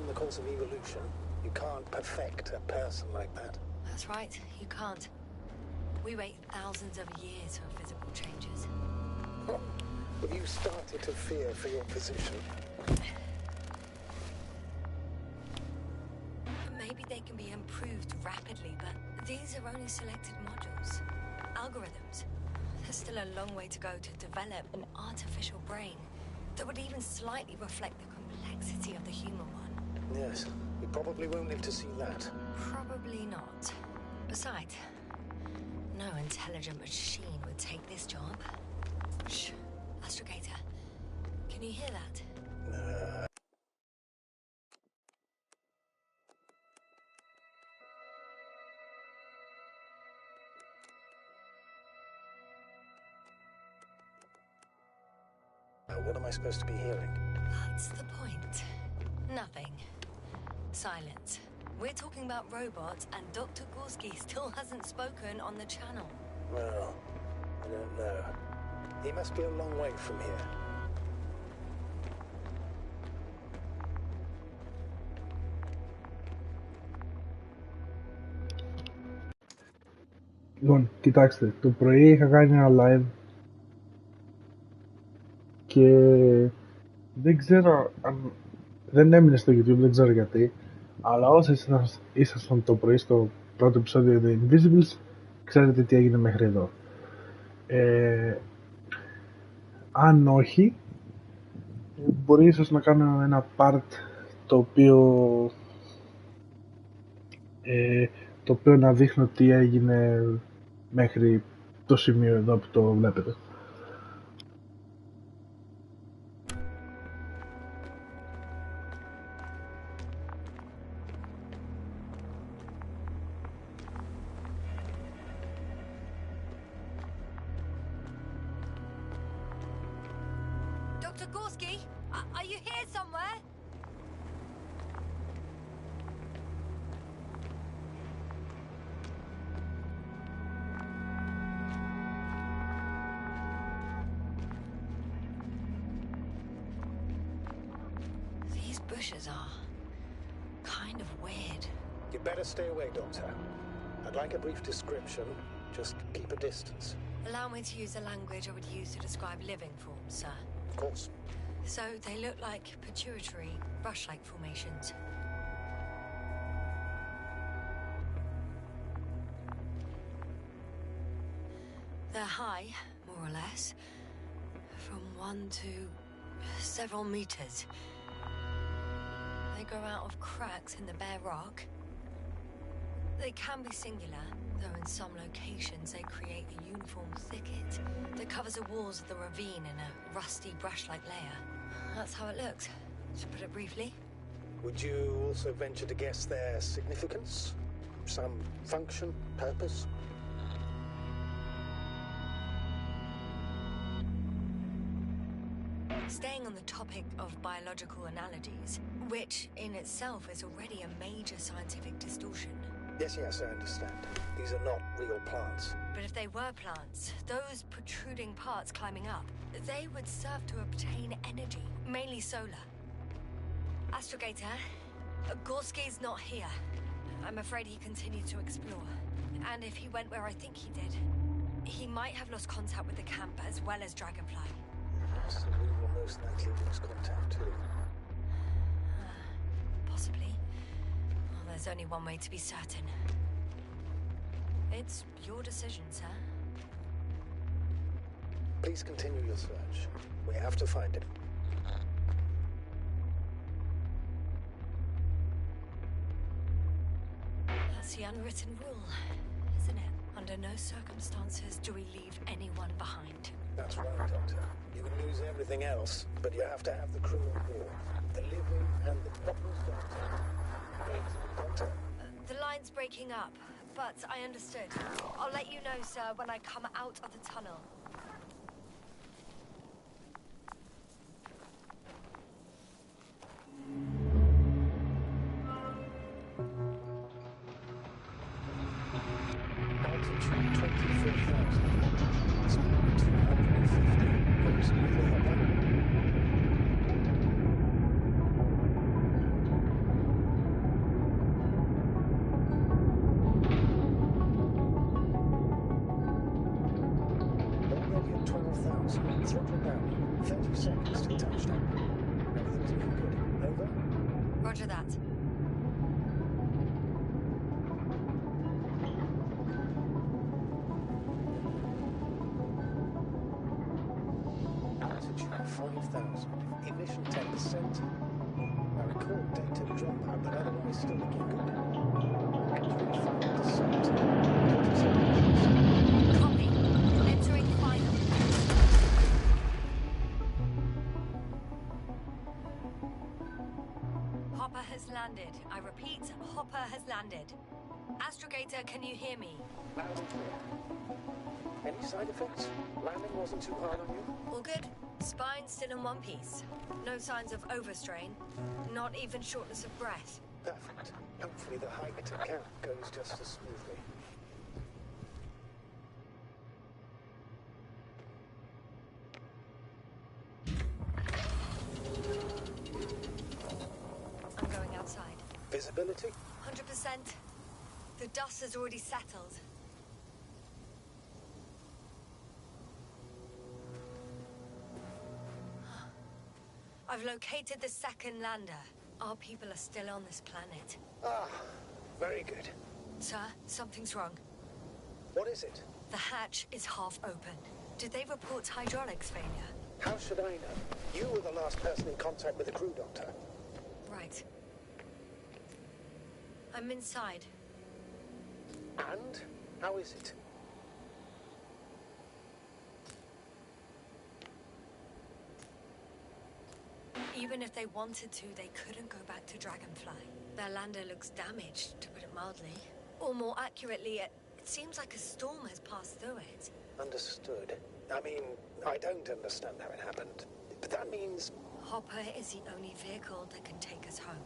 in the course of evolution. You can't perfect a person like that. That's right, you can't. We wait thousands of years for visible changes. Have you started to fear for your position? Maybe they can be improved rapidly, but these are only selected modules. Algorithms. There's still a long way to go to develop an artificial brain that would even slightly reflect the complexity of the human one. Yes, we probably won't live to see that. Probably not. Besides, no intelligent machine would take this job. Shh. Astrogator, can you hear that? What am I supposed to be hearing? That's the point. Nothing. Silence. We're talking about robots, and Dr. Gorski still hasn't spoken on the channel. Well, I don't know. He must be a long way from here. Λοιπόν, κοιτάξτε, το πρωί είχα κάνει ένα live και δεν ξέρω αν δεν έμεινε στο YouTube, δεν ξέρω γιατί, αλλά όσοι ήσασταν το πρωί στο πρώτο επεισόδιο The Invisibles, ξέρετε τι έγινε μέχρι εδώ. Αν όχι, μπορεί ίσως να κάνω ένα part το οποίο να δείχνω τι έγινε μέχρι το σημείο εδώ που το βλέπετε. Dr. Gorski, are you here somewhere? These bushes are kind of weird. You'd better stay away, Doctor. I'd like a brief description. Just keep a distance. Allow me to use the language I would use to describe living forms, sir. Of course. So they look like pituitary, brush-like formations. They're high, more or less, from 1 to several meters. They grow out of cracks in the bare rock. They can be singular, though in some locations they create a uniform thicket that covers the walls of the ravine in a rusty brush-like layer. That's how it looks, to put it briefly. Would you also venture to guess their significance? Some function, purpose? Staying on the topic of biological analogies, which in itself is already a major scientific distortion. Yes, I understand. These are not real plants. But if they were plants, those protruding parts climbing up, they would serve to obtain energy, mainly solar. Astrogator, Gorski's not here. I'm afraid he continued to explore. And if he went where I think he did, he might have lost contact with the camp as well as Dragonfly. So we will most likely lose contact too. Possibly. Well, there's only one way to be certain. It's your decision, sir. Please continue your search. We have to find him. That's the unwritten rule, isn't it? Under no circumstances do we leave anyone behind. That's right, Doctor. You can lose everything else, but you have to have the crew on board. The living and the properties, Doctor. The line's breaking up, but I understood. I'll let you know, sir, when I come out of the tunnel. Altitude 24,000. Speed 250. Approximately 100. 1,000. Emission 10%. I record data dropout, but otherwise still looking good. Entering final descent. 27 Copy. Entering final. Hopper has landed. I repeat, Hopper has landed. Astrogator, can you hear me? Loud and clear. Any side effects? Landing wasn't too hard on you? All good. Spine still in one piece. No signs of overstrain. Not even shortness of breath. Perfect. Hopefully the hike to camp goes just as smoothly. I'm going outside. Visibility? 100%. The dust has already settled. I've located the second lander. Our people are still on this planet. Ah, very good. Sir, something's wrong. What is it? The hatch is half open. Did they report hydraulics failure? How should I know? You were the last person in contact with the crew, Doctor. Right. I'm inside. And? How is it? Even if they wanted to, they couldn't go back to Dragonfly. Their lander looks damaged, to put it mildly. Or more accurately, it seems like a storm has passed through it. Understood. I mean, I don't understand how it happened. But that means... Hopper is the only vehicle that can take us home.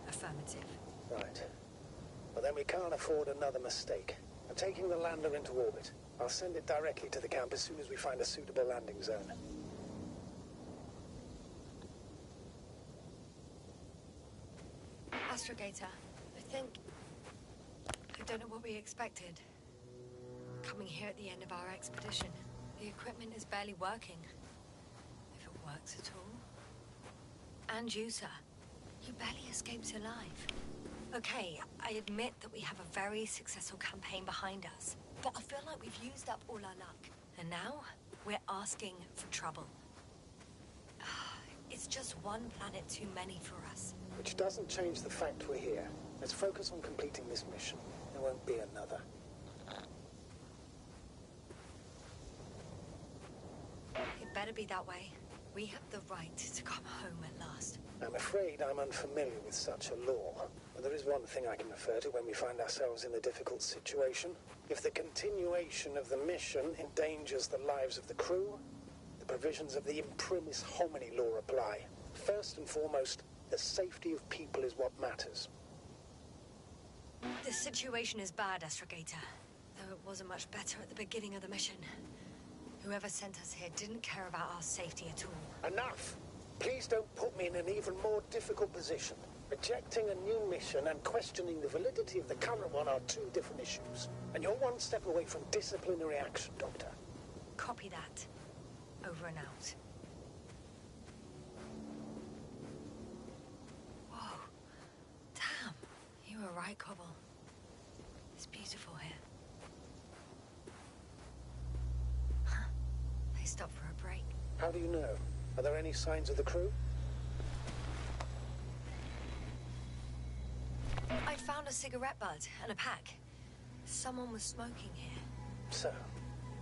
Affirmative. Right. Well, then we can't afford another mistake. I'm taking the lander into orbit. I'll send it directly to the camp as soon as we find a suitable landing zone. Astrogator, I don't know what we expected. Coming here at the end of our expedition, the equipment is barely working. If it works at all. And you, sir. You barely escaped alive. Okay, I admit that we have a very successful campaign behind us, but I feel like we've used up all our luck. And now, we're asking for trouble. It's just one planet too many for us. Which doesn't change the fact we're here. Let's focus on completing this mission. There won't be another. It better be that way. We have the right to come home at last. I'm afraid I'm unfamiliar with such a law. But there is one thing I can refer to when we find ourselves in a difficult situation. If the continuation of the mission endangers the lives of the crew, the provisions of the imprimis homini law apply. First and foremost, the safety of people is what matters. The situation is bad, Astrogator. Though it wasn't much better at the beginning of the mission. Whoever sent us here didn't care about our safety at all. Enough! Please don't put me in an even more difficult position. Rejecting a new mission and questioning the validity of the current one are two different issues. And you're one step away from disciplinary action, Doctor. Copy that. Over and out. Whoa. Damn. You were right, Cobble. It's beautiful here. Huh. They stopped for a break. How do you know? Are there any signs of the crew? I found a cigarette butt and a pack. Someone was smoking here. So,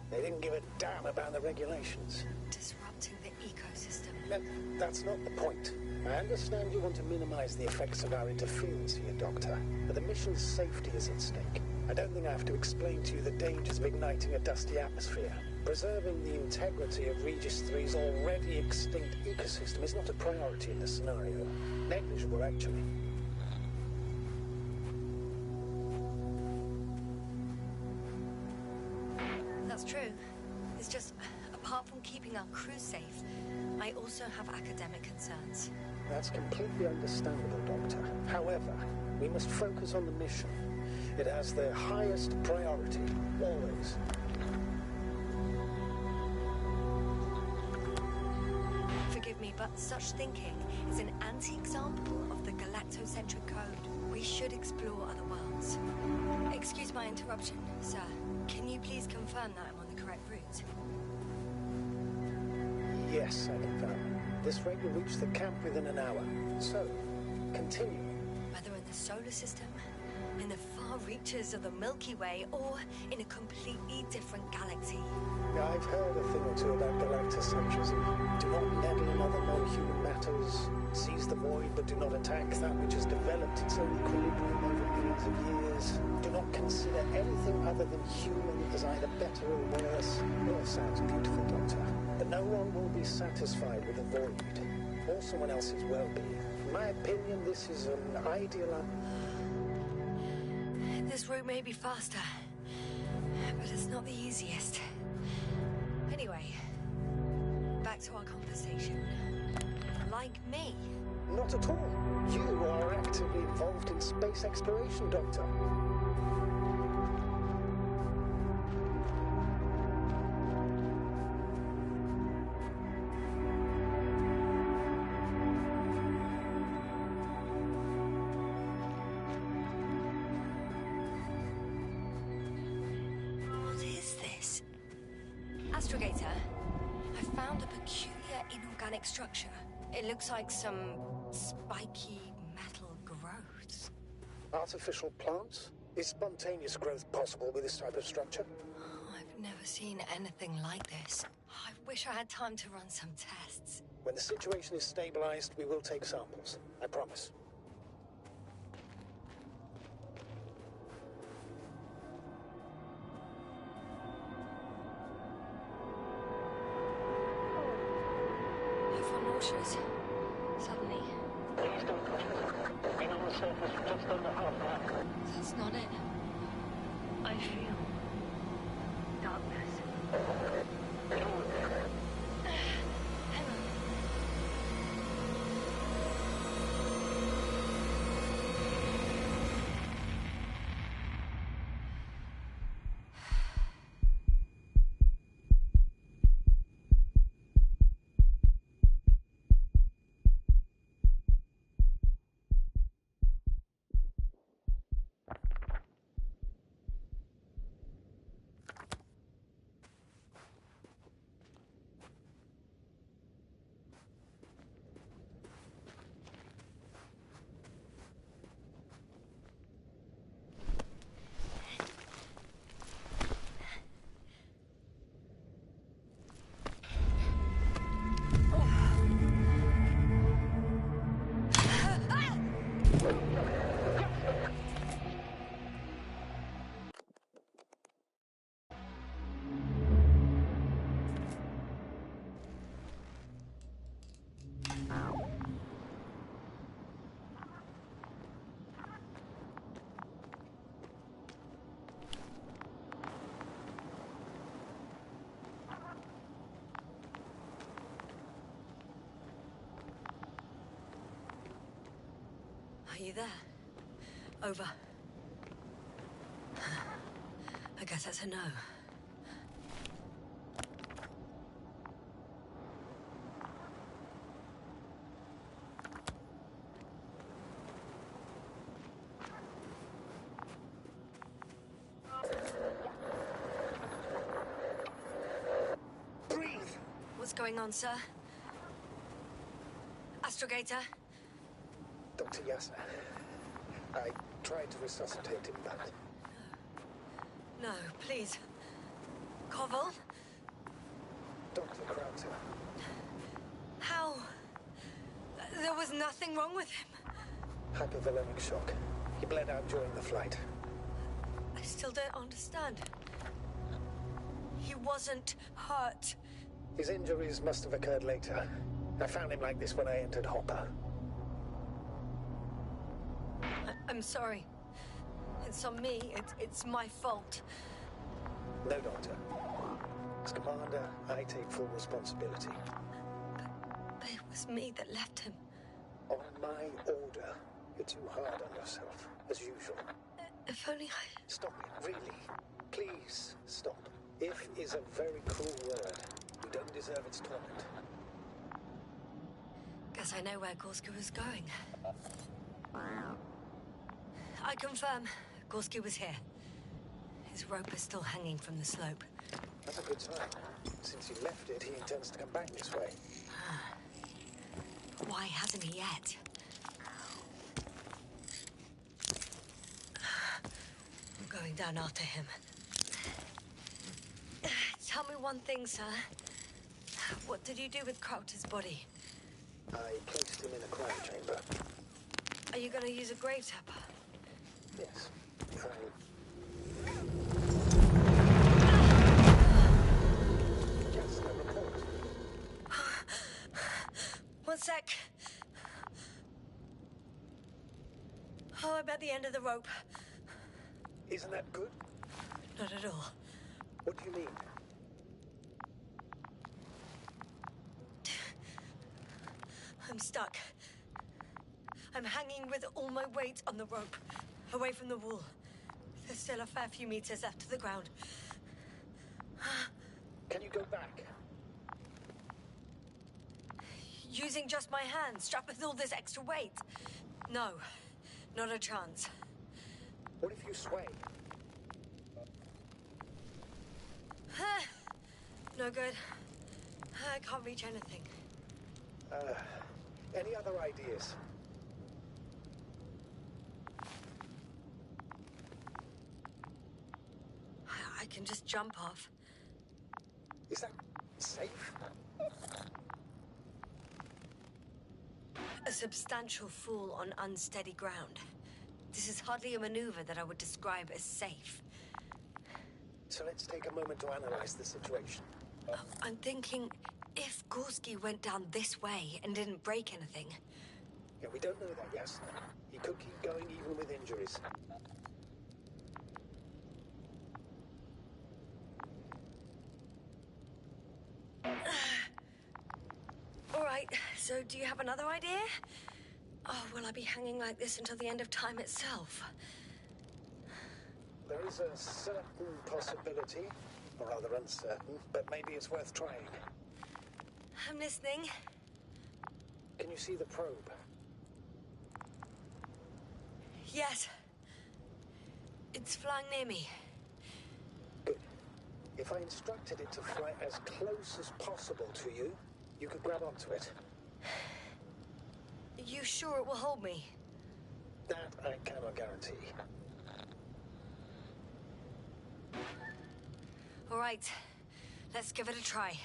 they didn't give a damn about the regulations. Disrupting the ecosystem. That's not the point. I understand you want to minimize the effects of our interference here, Doctor, but the mission's safety is at stake. I don't think I have to explain to you the dangers of igniting a dusty atmosphere. Preserving the integrity of Regis 3's already extinct ecosystem is not a priority in this scenario. Negligible, actually. That's true. It's just, apart from keeping our crew safe, I also have academic concerns. That's completely understandable, Doctor. However, we must focus on the mission. It has the highest priority, always. Forgive me, but such thinking is an anti-example of the galactocentric code. We should explore other worlds. Excuse my interruption, sir. Can you please confirm that I'm on the correct route? Yes, I confirm. This rate will reach the camp within an hour. So, continue. Whether in the solar system, in the far reaches of the Milky Way, or in a completely different galaxy. I've heard a thing or two about galactocentrism. Do not meddle in other non-human matters. Seize the void, but do not attack that which has developed its own equilibrium over millions of years. Do not consider anything other than human as either better or worse. It all sounds beautiful, Doctor. But no one will be satisfied with the void, or someone else's well-being. In my opinion, this is an ideal... This route may be faster, but it's not the easiest. Anyway, back to our conversation. Like me. Not at all. You are actively involved in space exploration, Doctor. What is this? Astrogator, I found a peculiar inorganic structure. It looks like some spiky metal growths. Artificial plants? Is spontaneous growth possible with this type of structure? I've never seen anything like this. I wish I had time to run some tests. When the situation is stabilized, we will take samples. I promise. I feel nauseous. Suddenly. Please don't push me. Being on the surface for just under half an hour. That's not it. I feel darkness. Hang on. Are you there? Over. I guess that's a no. Breathe! What's going on, sir? Astrogator? Dr. Yasser. I tried to resuscitate him, but... No, please. Koval? Dr. Krauter. How? There was nothing wrong with him. Hypovolemic shock. He bled out during the flight. I still don't understand. He wasn't hurt. His injuries must have occurred later. I found him like this when I entered Hopper. I'm sorry. It's on me. It's my fault. No, Doctor. As Commander, I take full responsibility. But it was me that left him. On my order, you're too hard on yourself, as usual. If only I... Stop it, really. Please, stop. If is a very cruel word. You don't deserve its torment. Guess I know where Gorski was going. I confirm, Gorski was here. His rope is still hanging from the slope. That's a good sign. Since he left it, he intends to come back this way. Why hasn't he yet? I'm going down after him. Tell me one thing, sir. What did you do with Crowter's body? I placed him in a cryo chamber. Are you going to use a grave tapper? Yes. Just a report. One sec. Oh, I'm at the end of the rope. Isn't that good? Not at all. What do you mean? I'm stuck. I'm hanging with all my weight on the rope, away from the wall. There's still a fair few meters left to the ground. Can you go back? Using just my hands, strapped with all this extra weight? No, not a chance. What if you sway? No good. I can't reach anything. Any other ideas? I can just jump off. Is that safe? A substantial fall on unsteady ground. This is hardly a maneuver that I would describe as safe. So let's take a moment to analyze the situation. I'm thinking, if Gorski went down this way and didn't break anything... Yeah, we don't know that, yes. He could keep going even with injuries. All right, so do you have another idea? Oh, will I be hanging like this until the end of time itself? There is a certain possibility, or rather uncertain, but maybe it's worth trying. I'm listening. Can you see the probe? Yes. It's flying near me. Good. If I instructed it to fly as close as possible to you, you could grab onto it. You sure it will hold me? That I cannot guarantee. All right, let's give it a try.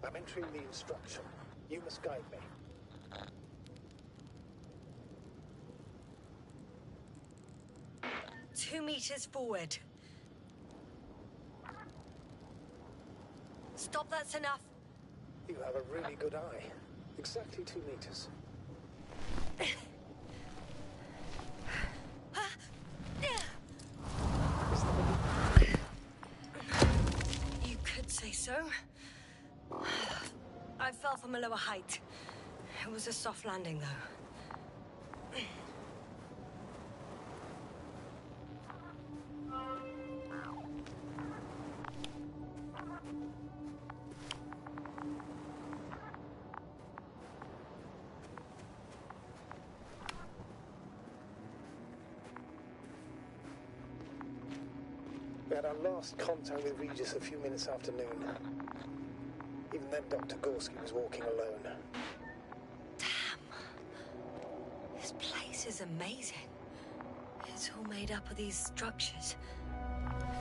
I'm entering the instruction. You must guide me. 2 meters forward. Stop, that's enough. You have a really good eye. Exactly 2 meters. You could say so. I fell from a lower height. It was a soft landing, though. We had our last contact with Regis a few minutes after noon. Even then, Dr. Gorski was walking alone. Damn. This place is amazing. It's all made up of these structures.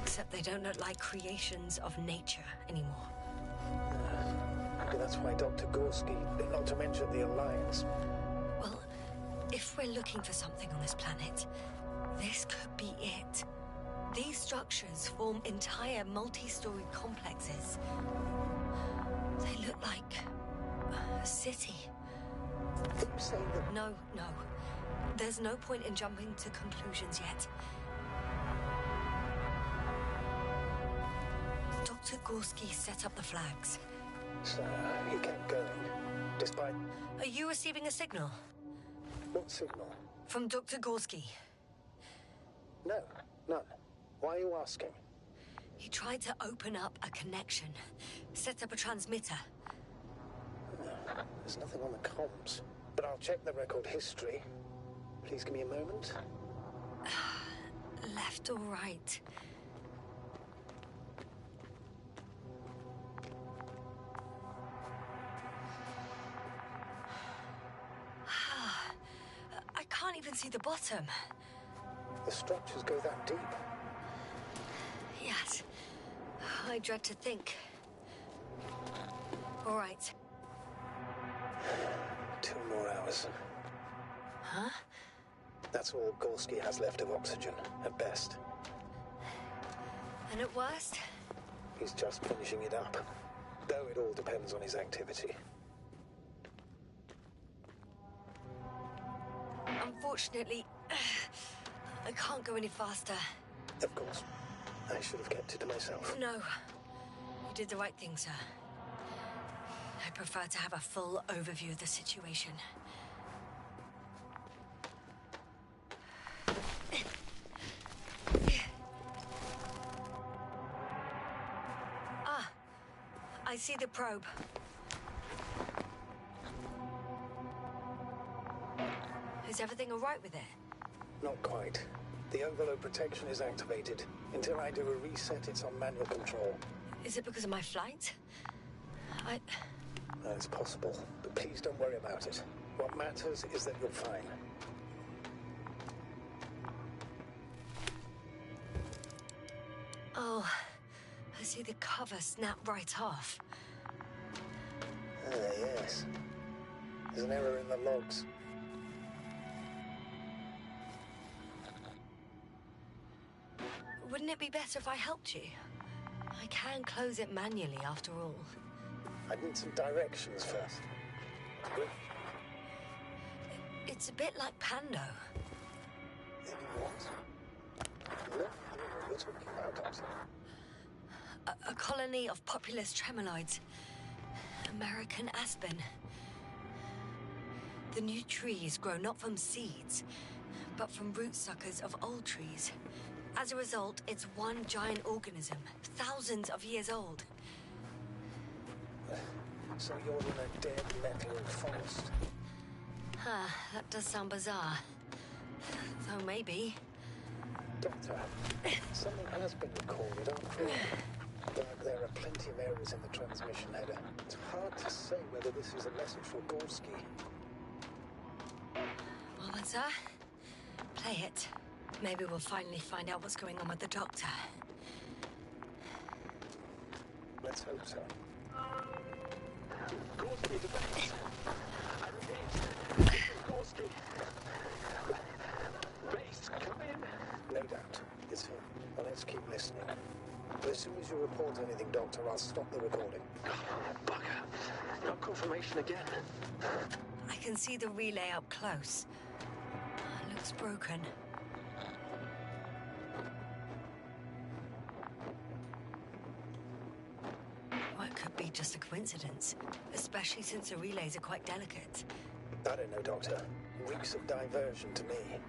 Except they don't look like creations of nature anymore. Maybe that's why Dr. Gorski, not to mention the Alliance. Well, if we're looking for something on this planet, this could be it. These structures form entire multi-story complexes. They look like a city. Are you saying that... No. There's no point in jumping to conclusions yet. Dr. Gorski set up the flags. So, he kept going, despite... Are you receiving a signal? What signal? From Dr. Gorski. No, none. Why are you asking? He tried to open up a connection, set up a transmitter. There's nothing on the comms, but I'll check the record history. Please give me a moment. Left or right? see the bottom. The structures go that deep. Yes. I dread to think. All right. 2 more hours. Huh? That's all Gorski has left of oxygen, at best. And at worst? He's just finishing it up. Though it all depends on his activity. Unfortunately, I can't go any faster. Of course. I should have kept it to myself. No. You did the right thing, sir. I prefer to have a full overview of the situation. Ah, I see the probe. Is everything all right with it? Not quite. The overload protection is activated. Until I do a reset, it's on manual control. Is it because of my flight? It's possible, but please don't worry about it. What matters is that you're fine. Oh, I see the cover snap right off. Ah, yes. There's an error in the logs. Wouldn't it be better if I helped you? I can close it manually after all. I need some directions first. It's a bit like Pando. What? No, we're talking about Doctor. A colony of populous tremoloids. American aspen. The new trees grow not from seeds, but from root suckers of old trees. As a result, it's one giant organism, thousands of years old. So you're in a dead metal forest. Huh, that does sound bizarre. Though maybe. Doctor, something has been recorded after all. But there are plenty of errors in the transmission header. It's hard to say whether this is a message for Gorski. Well then, sir, play it. Maybe we'll finally find out what's going on with the doctor. Let's hope so. Gorski to base. I repeat, Gorski. Base, come in. No doubt. It's him. Well, let's keep listening. But as soon as you report anything, Doctor, I'll stop the recording. Bugger. No confirmation again. I can see the relay up close. Looks broken. Well, it could be just a coincidence, especially since the relays are quite delicate. I don't know, Doctor. Reeks of diversion to me.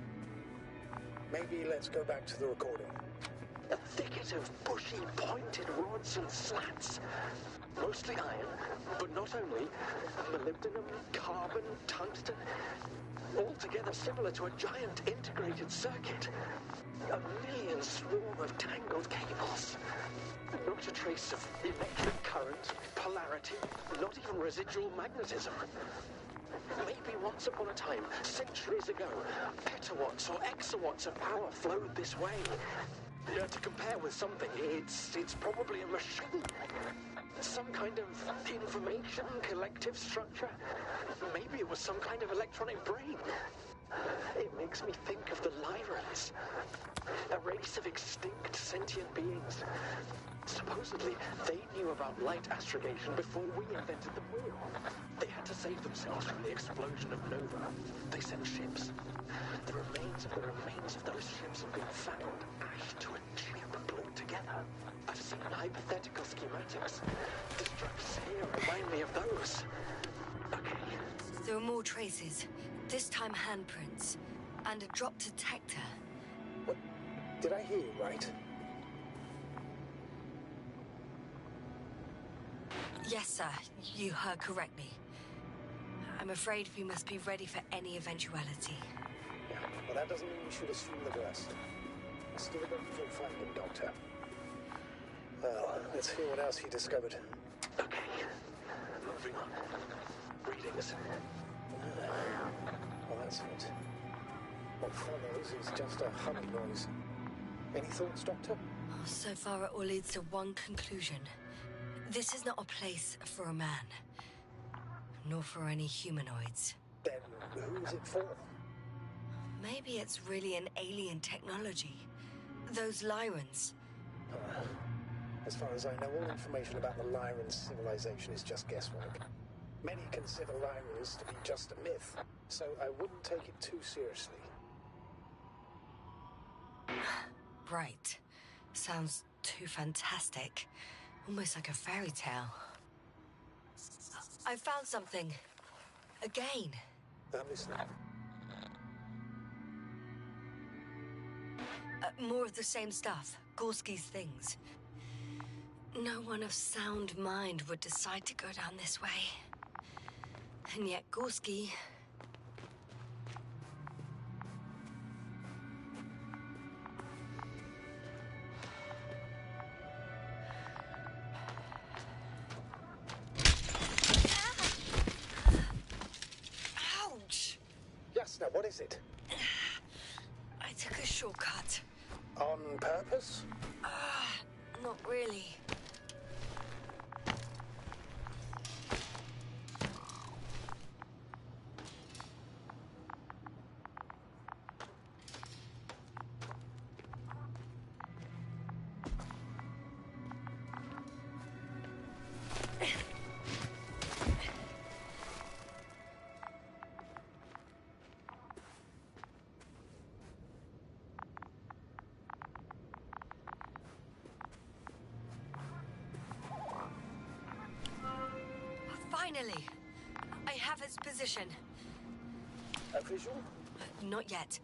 Maybe let's go back to the recording. A thicket of bushy, pointed rods and slats. Mostly iron, but not only. Molybdenum, carbon, tungsten. Altogether similar to a giant integrated circuit. A million swarm of tangled cables. Not a trace of electric current, polarity, not even residual magnetism. Maybe once upon a time, centuries ago, petawatts or exawatts of power flowed this way. To compare with something, it's probably a machine. Some kind of information collective structure. Maybe it was some kind of electronic brain. It makes me think of the Lyrans, a race of extinct sentient beings. Supposedly, they knew about light astrogation before we invented the wheel. They had to save themselves from the explosion of Nova. They sent ships. The remains of those ships have been found, ashed to a chip glued together. I've seen hypothetical schematics. The structures here remind me of those. Okay. There are more traces, this time handprints, and a drop detector. What? Did I hear you right? Yes, sir, you heard correctly. I'm afraid we must be ready for any eventuality. Yeah, well, that doesn't mean we should assume the worst. I still don't feel finding, Doctor. Well, let's hear what else he discovered. Okay. Moving on. Readings. Well, that's it. What follows is just a humming noise. Any thoughts, Doctor? So far, it all leads to one conclusion. This is not a place for a man, nor for any humanoids. Then who is it for? Maybe it's really an alien technology. Those Lyrans. As far as I know, all information about the Lyran civilization is just guesswork. Many consider Lyrans to be just a myth, so I wouldn't take it too seriously. Right. Sounds too fantastic. Almost like a fairy tale. I found something. Again. I'm listening. More of the same stuff. Gorski's things. No one of sound mind would decide to go down this way. And yet Gorski... Ouch! Yes, now what is it? I took a shortcut. On purpose? Not really. Finally! I have its position. A visual? Not yet.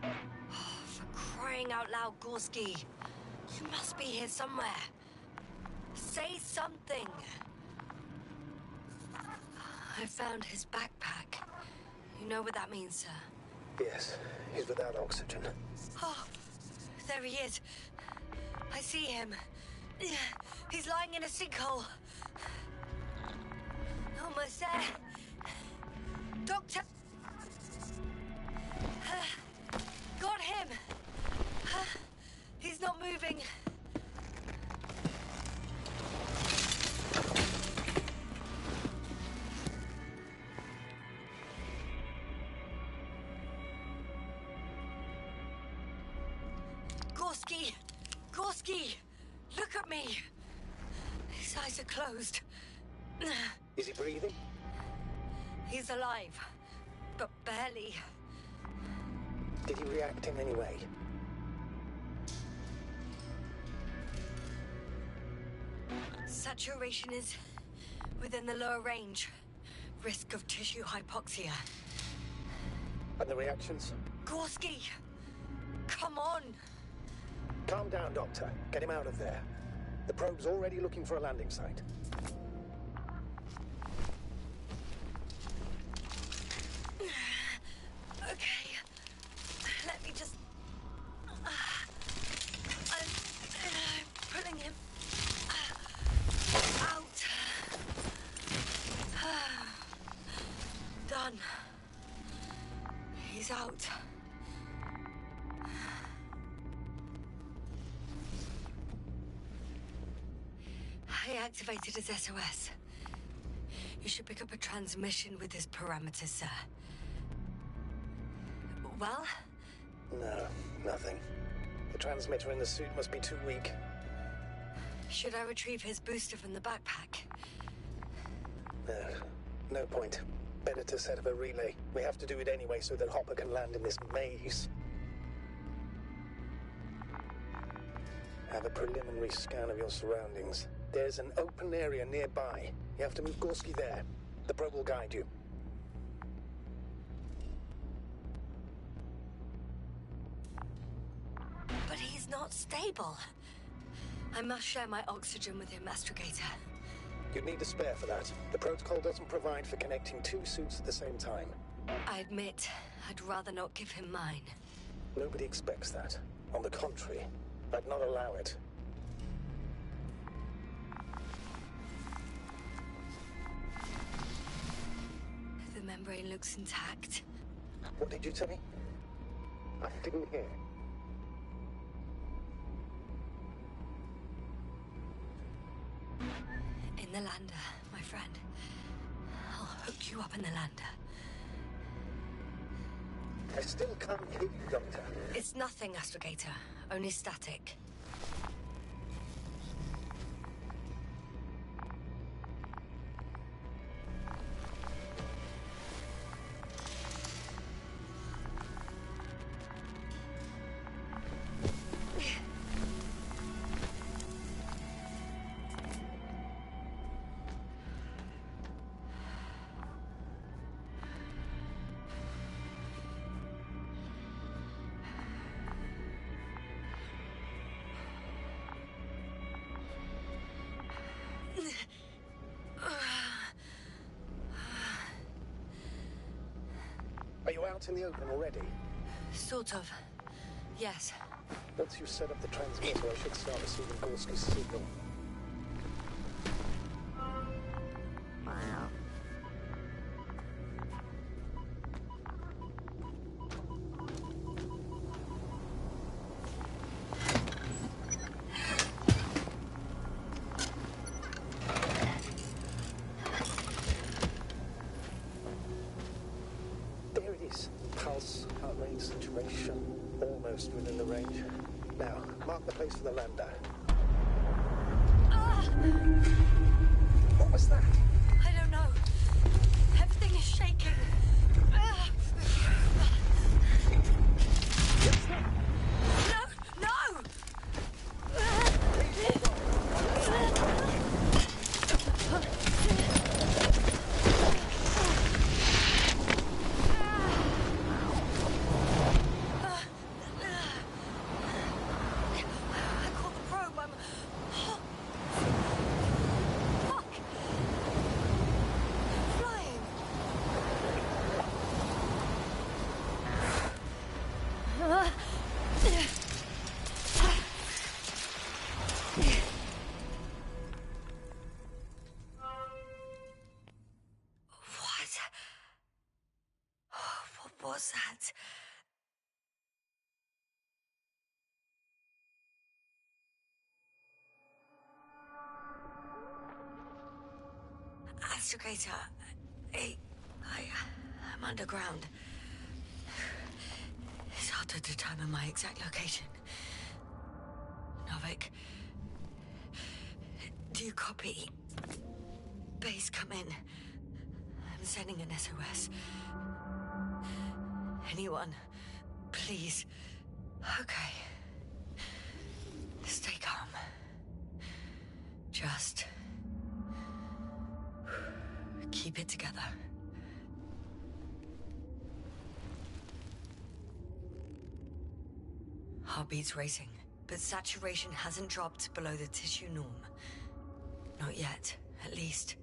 For crying out loud, Gorski. You must be here somewhere. Say something. I found his backpack. You know what that means, sir? Yes, he's without oxygen. Oh, there he is. I see him. He's lying in a sinkhole. Almost there. Doctor! Got him! He's not moving. Gorski! Gorski! Look at me! His eyes are closed. Is he breathing? He's alive, but barely. Did he react in any way? Saturation is within the lower range. Risk of tissue hypoxia. And the reactions? Gorski! Come on! Calm down, Doctor. Get him out of there. The probe's already looking for a landing site. Okay. Let me just... I'm pulling him out. Done. He's out. I activated his SOS. You should pick up a transmission with his parameters, sir. Well? No, nothing. The transmitter in the suit must be too weak. Should I retrieve his booster from the backpack? No point. Better to set up a relay. We have to do it anyway so that Hopper can land in this maze. Have a preliminary scan of your surroundings. There's an open area nearby. You have to move Gorski there. The probe will guide you. But he's not stable. I must share my oxygen with him, Astrogator. You'd need a spare for that. The protocol doesn't provide for connecting two suits at the same time. I admit, I'd rather not give him mine. Nobody expects that. On the contrary, I'd not allow it. looks intact. What did you say? I didn't hear. In the lander, my friend. I'll hook you up in the lander. I still can't hear you, Doctor. It's nothing, Astrogator. Only static. Are you out in the open already? Sort of. Yes. Once you set up the transmitter, I should start receiving Gorski's signal. There it is. Pulse, heart rate, saturation, almost within the range. Now, mark the place for the lander. What was that? I don't know. Everything is shaking. No! No! I caught the probe. I'm... Fuck! Flying! What was that? Astrogator, I'm underground. It's hard to determine my exact location. Novik, do you copy? Base, come in. I'm sending an SOS. Anyone, please. Okay. Stay calm. Just keep it together. Heartbeat's racing, but saturation hasn't dropped below the tissue norm. Not yet, at least.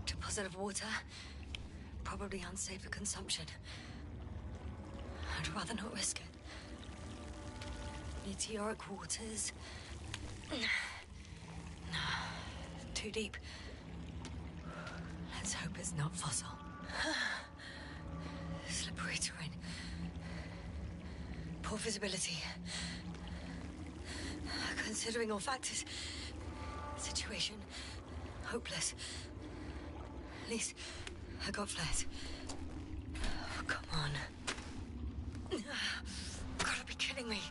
Deposit of water. Probably unsafe for consumption. I'd rather not risk it. Meteoric waters. Too deep. Let's hope it's not fossil. Slippery terrain. Poor visibility. Considering all factors. Situation hopeless. At least I got flares. Oh, come on. Gotta be kidding me.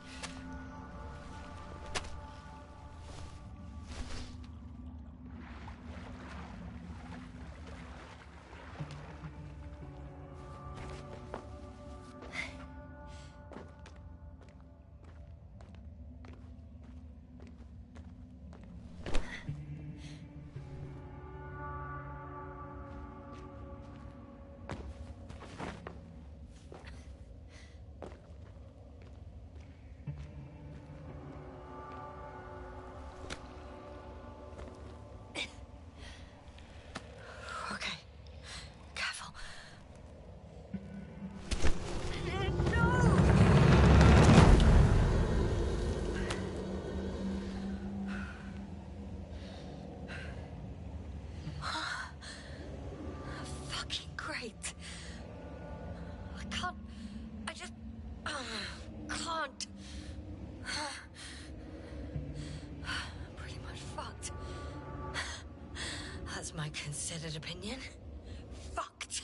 my considered opinion. Fucked.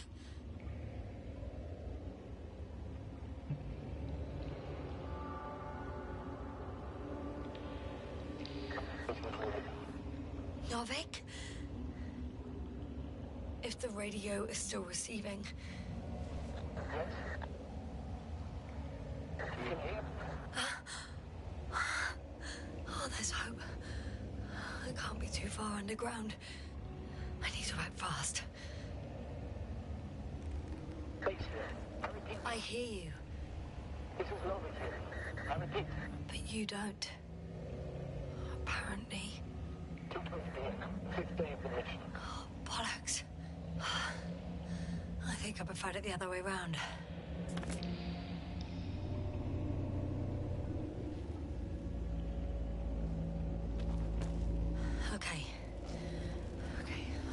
Novik? If the radio is still receiving... Oh, there's hope. I can't be too far underground. I need to act fast. I hear you. This is Novik. I repeat. But you don't. Apparently. 2:20 p.m. 5th day of the mission. Oh, bollocks. I think I preferred it the other way round. Okay.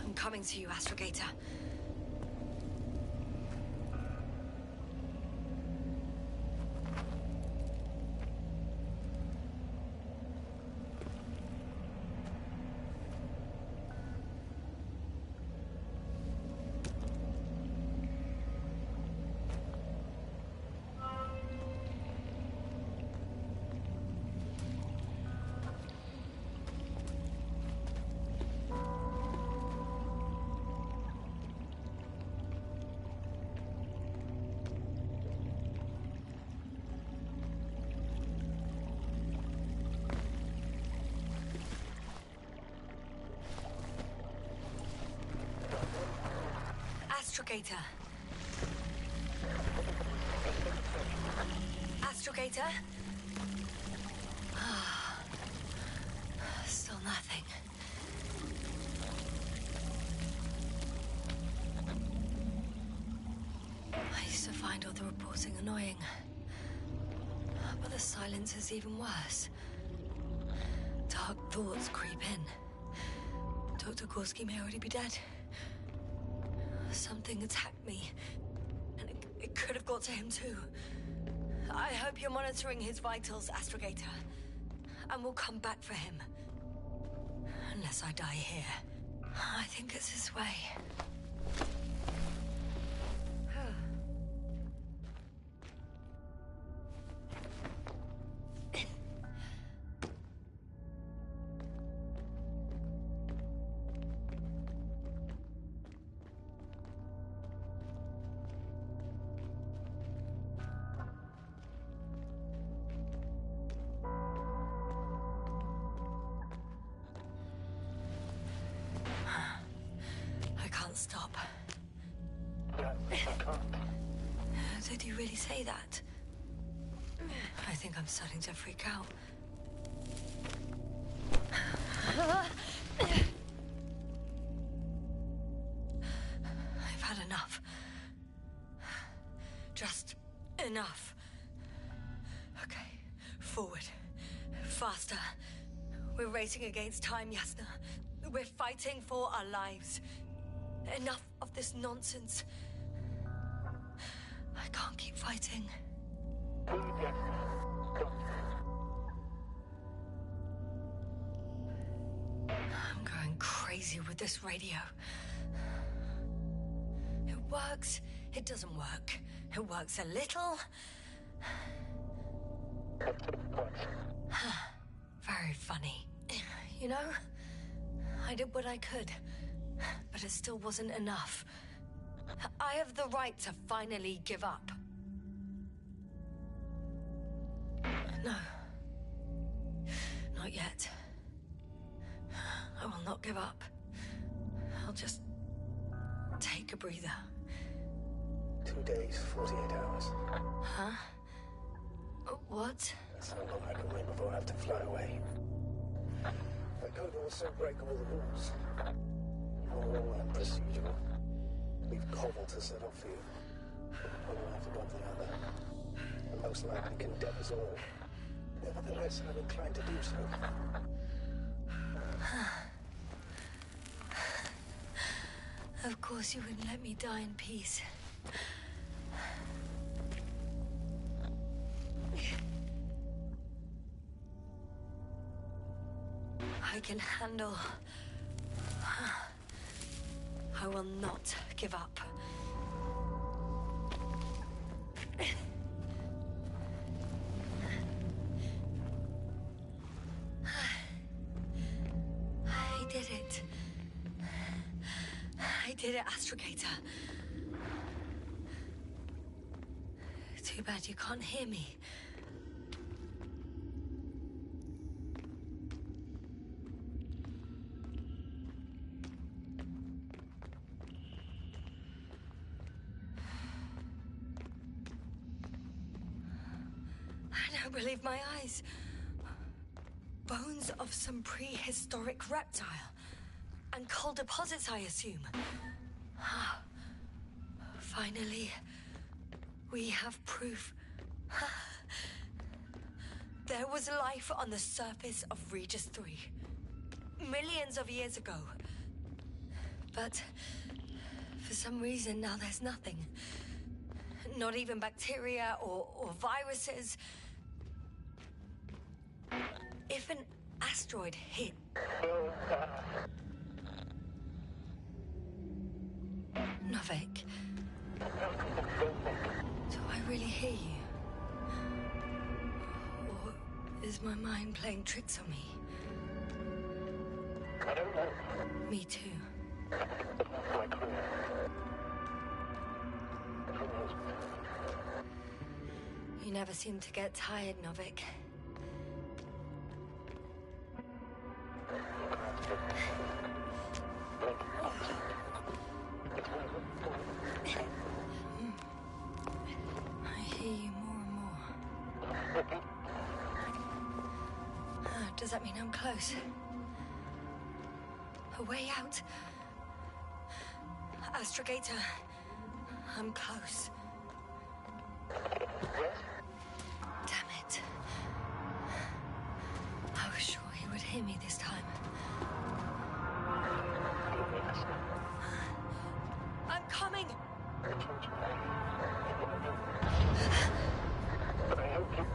I'm coming to you, Astrogator. Astrogator. Astrogator? Still nothing. I used to find all the reporting annoying. But the silence is even worse. Dark thoughts creep in. Dr. Gorski may already be dead. Something attacked me, and it could have got to him too. I hope you're monitoring his vitals, Astrogator, and we'll come back for him. Unless I die here. I think it's his way. Stop. Yeah, I can't. Did you really say that? I think I'm starting to freak out. I've had enough. Just enough. Okay, forward. Faster. We're racing against time, Yasna. We're fighting for our lives. Enough of this nonsense. I can't keep fighting. Yes. I'm going crazy with this radio. It works. It doesn't work. It works a little. Very funny. You know, I did what I could. But it still wasn't enough. I have the right to finally give up. No. Not yet. I will not give up. I'll just take a breather. 2 days, 48 hours. Huh? What? That's how long I can wait before I have to fly away. I could also break all the rules. All procedural. We've cobbled to set up for you. One life above the other. And most likely condemn us all. Nevertheless, I'm inclined to do so. Of course you wouldn't let me die in peace. I can handle I will not give up. I did it. I did it, Astrogator. Too bad you can't hear me. I don't believe my eyes. Bones of some prehistoric reptile. And coal deposits, I assume. Finally, we have proof. There was life on the surface of Regis 3. Millions of years ago. But for some reason now there's nothing. Not even bacteria or viruses. If an asteroid hit... Novik. Do I really hear you? Or is my mind playing tricks on me? I don't know. Me too. My career. Who knows? You never seem to get tired, Novik. I hear you more and more. Does that mean I'm close? A way out? Astrogator, I'm close. Damn it. I was sure he would hear me this time. I'm coming! But I hope you...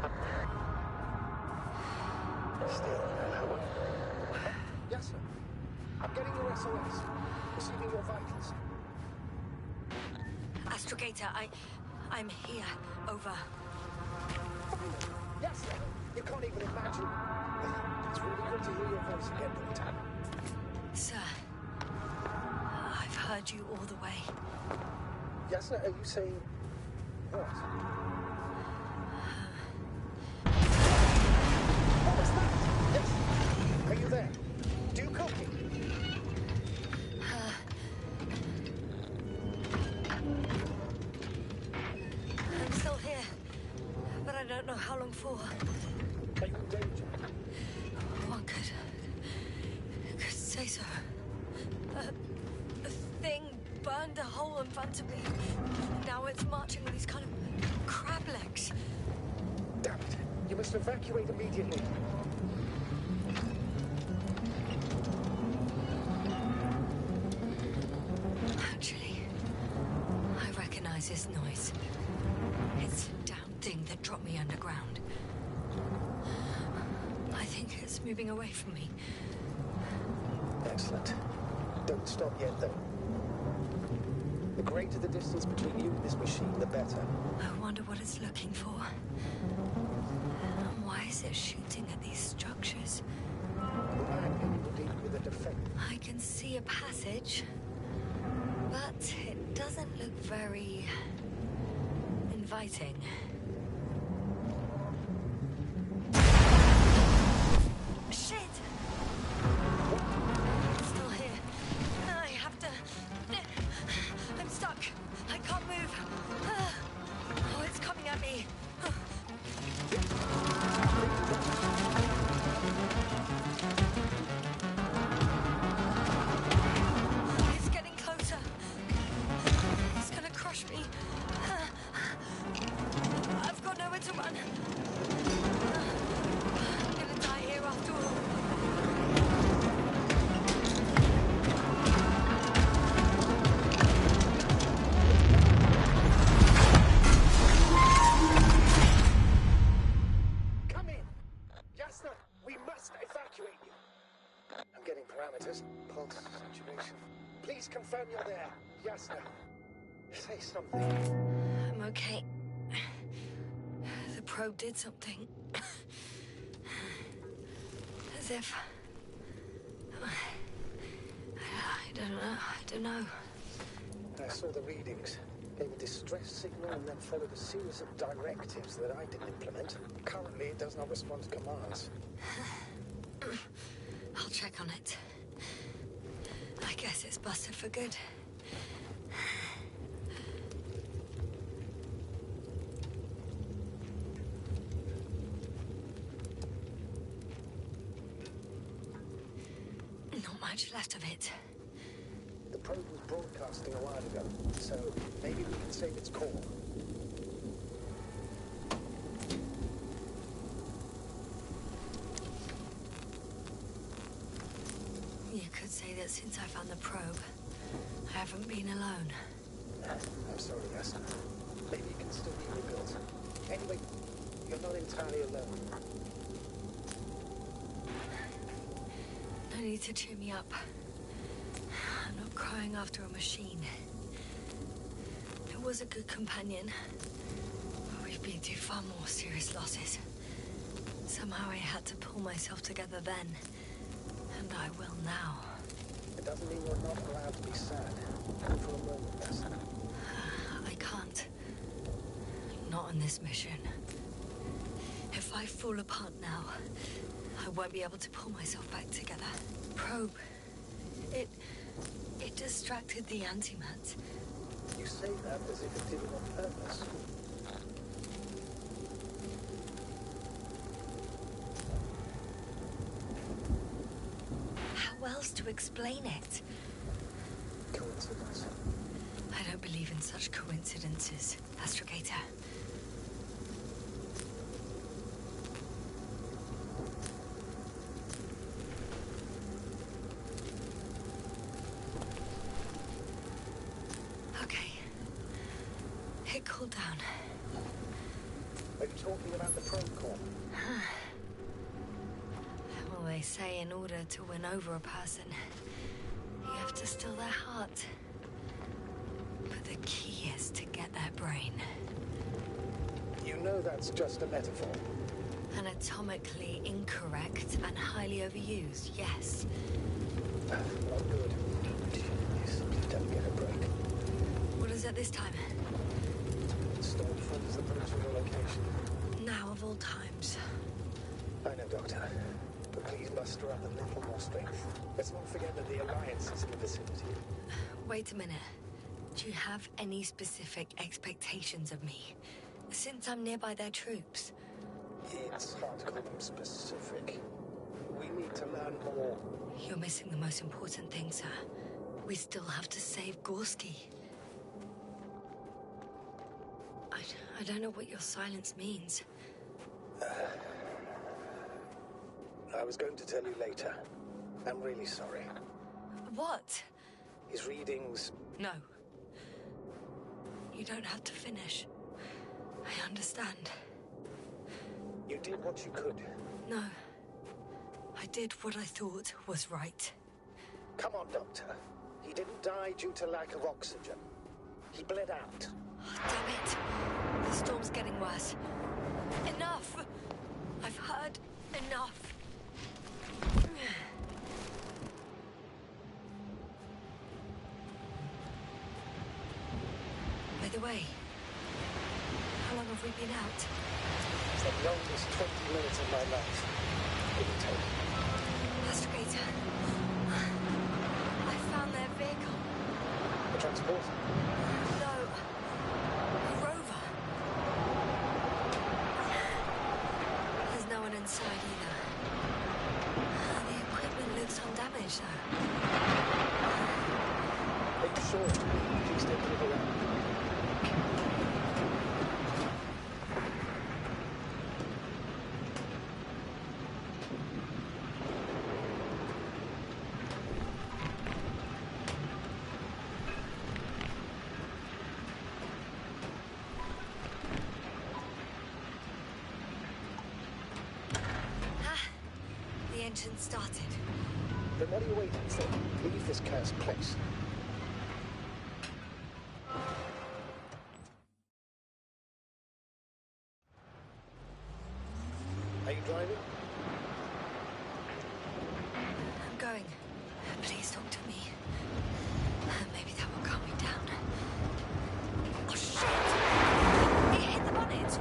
Still, hello? Yes, sir. I'm getting your SOS. Receiving your vitals. Astrogator, I'm here. Over. Yes, sir. You can't even imagine. It's really good to hear your voice again, Doctor. Sir, I've heard you all the way. Yes, sir. Are you saying what? What was that? Yes. Are you there? Do you copy? I'm still here, but I don't know how long for. Are you in danger? One could say so. A thing burned a hole in front of me. Now it's marching with these kind of crab legs. Damn it. You must evacuate immediately. Actually, I recognize this noise. It's a damn thing that dropped me underground. I think it's moving away from me. Excellent. Don't stop yet, though. The greater the distance between you and this machine, the better. I wonder what it's looking for. And why is it shooting at these structures? We're dealing with a defect. I can see a passage, but it doesn't look very inviting. Shit! It's still here. I have to... I'm stuck. I can't move. Oh, it's coming at me. It's getting closer. It's gonna crush me. I've got nowhere to run. I'm gonna die here after all. Come in! Jasna, we must evacuate you. I'm getting parameters. Pulse saturation. Please confirm you're there. Yasna. Say something. I'm okay. The probe did something. As if... I don't know. I saw the readings. Gave a distress signal and then followed a series of directives that I didn't implement. Currently, it does not respond to commands. I'll check on it. I guess it's busted for good. Not much left of it. The probe was broadcasting a while ago, so maybe we can save its core. You could say that since I found the probe, I haven't been alone. I'm sorry, Yasna. Maybe it can still be rebuilt. Anyway, you're not entirely alone. No need to cheer me up. I'm not crying after a machine. It was a good companion, but we've been through far more serious losses. Somehow I had to pull myself together then, and I will now. It doesn't mean you're not allowed to be sad. Not for a moment, Yasna. I can't. Not on this mission. If I fall apart now, I won't be able to pull myself back together. Probe. It distracted the antimat. You say that as if it did it on purpose. How else to explain it? Coincidence. I don't believe in such coincidences, Astrogator. Okay. It cooled down. Are you talking about the probe core? Well, they say in order to win over a person, you have to steal their heart. But the key is to get their brain. You know that's just a metaphor. Anatomically incorrect and highly overused, yes. Not good. You simply don't get a break. What is it this time? Stormfront is the original location. Now of all times. I know, Doctor. But please muster up a little more strength. Let's not forget that the Alliance is in the vicinity. Wait a minute. Do you have any specific expectations of me? Since I'm nearby their troops. It's hard to call them specific. We need to learn more. You're missing the most important thing, sir. We still have to save Gorski. I don't know what your silence means. I was going to tell you later. I'm really sorry. What? His readings... No. You don't have to finish. I understand. You did what you could. No. I did what I thought was right. Come on, Doctor. He didn't die due to lack of oxygen. He bled out. Oh, damn it. The storm's getting worse. Enough! I've heard enough. By the way, how long have we been out? It's the longest 20 minutes of my life. Give or take. Astrogator, I found their vehicle. The transport? No, a rover. There's no one inside either. The equipment looks undamaged, though. Are you sure? Please take a look around. The engine started. Then what are you waiting for? Leave this cursed place. Are you driving? I'm going. Please talk to me. Maybe that will calm me down. Oh, shit! It hit the bonnet!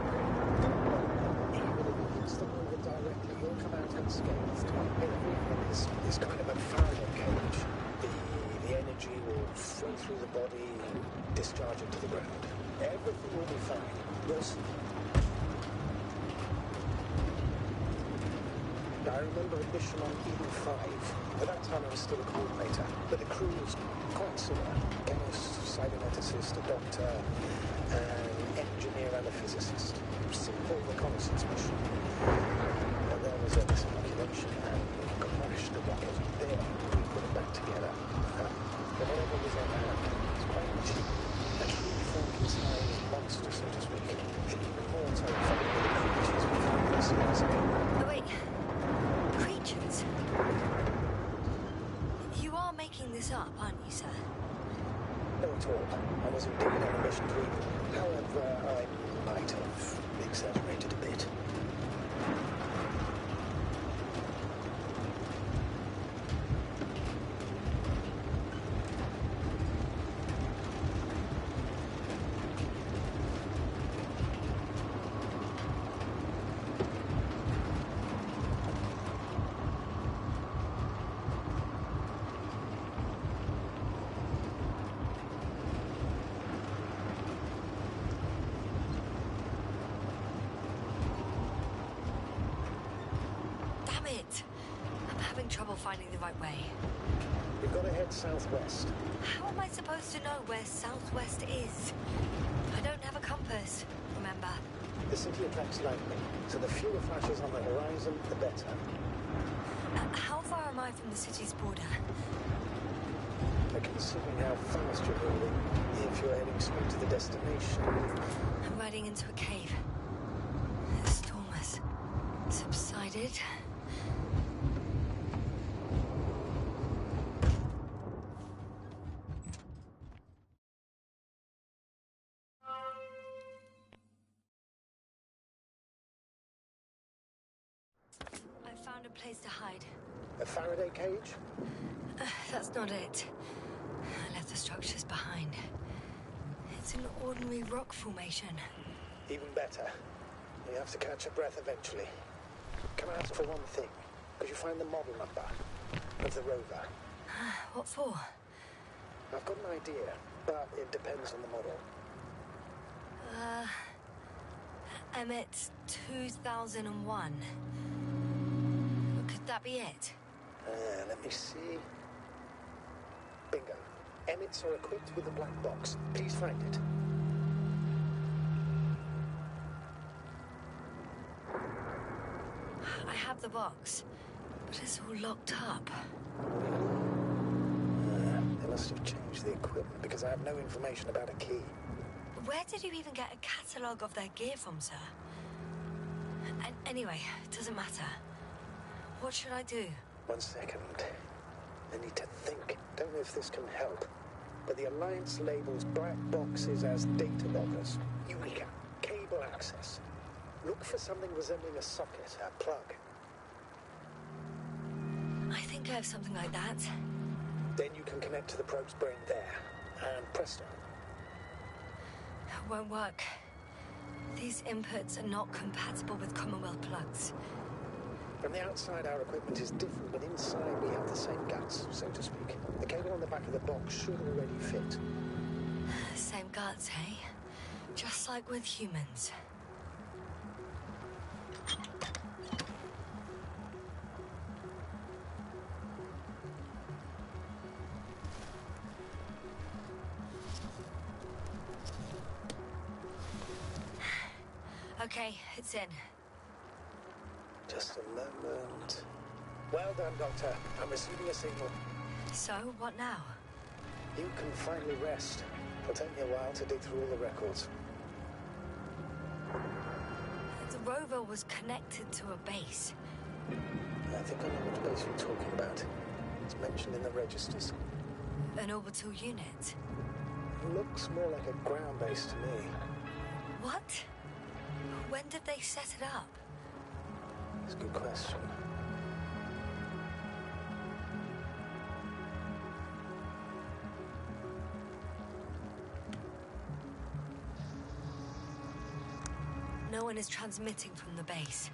Even if it hits the rover directly, you'll come out unscathed. Everything is kind of a Faraday cage. The energy will flow through the body and discharge into the ground. Everything will be fine. You'll see. I remember a mission on Eden 5. At that time I was still a coordinator, but the crew was quite similar. Chemist, cyberneticist, a doctor, an engineer and a physicist. Simple reconnaissance mission. But there was a miscalculation and we crashed the rocket. There, we put it back together. But whatever was on hand, it's quite cheap. A true Frankenstein monster, so to speak. Even more terrifying than the creatures we found this years ago. Oh, wait. Creatures? You are making this up, aren't you, sir? Not at all. I was indeed on a mission to Eden. However, I might have exaggerated a bit. I'm having trouble finding the right way. You've got to head southwest. How am I supposed to know where southwest is? I don't have a compass, remember? The city attracts lightning, so the fewer flashes on the horizon, the better. How far am I from the city's border? Considering how fast you're moving, if you're heading straight to the destination... I'm riding into a cave. The storm has subsided. I found a place to hide. A Faraday cage? That's not it. I left the structures behind. It's an ordinary rock formation. Even better. You have to catch your breath eventually. Can I ask for one thing? Could you find the model number of the rover? What for? I've got an idea, but it depends on the model. Emmett 2001. Could that be it? Let me see. Bingo. Emmets are equipped with a black box. Please find it. I have the box, but it's all locked up. They must have changed the equipment because I have no information about a key. Where did you even get a catalogue of their gear from, sir? Anyway, it doesn't matter. What should I do? 1 second. I need to think. Don't know if this can help. But the Alliance labels black boxes as data loggers. Eureka. Cable access. Look for something resembling a socket, a plug. I think I have something like that. Then you can connect to the probe's brain there. And presto. It won't work. These inputs are not compatible with Commonwealth plugs. From the outside, our equipment is different, but inside we have the same guts, so to speak. The cable on the back of the box should already fit. Same guts, eh? Just like with humans. Okay, it's in. Just a moment. Well done, Doctor. I'm receiving a signal. So, what now? You can finally rest. It'll take me a while to dig through all the records. The rover was connected to a base. I think I know which base you're talking about. mentioned in the registers. An orbital unit? Looks more like a ground base to me. What? When did they set it up? That's a good question. No one is transmitting from the base.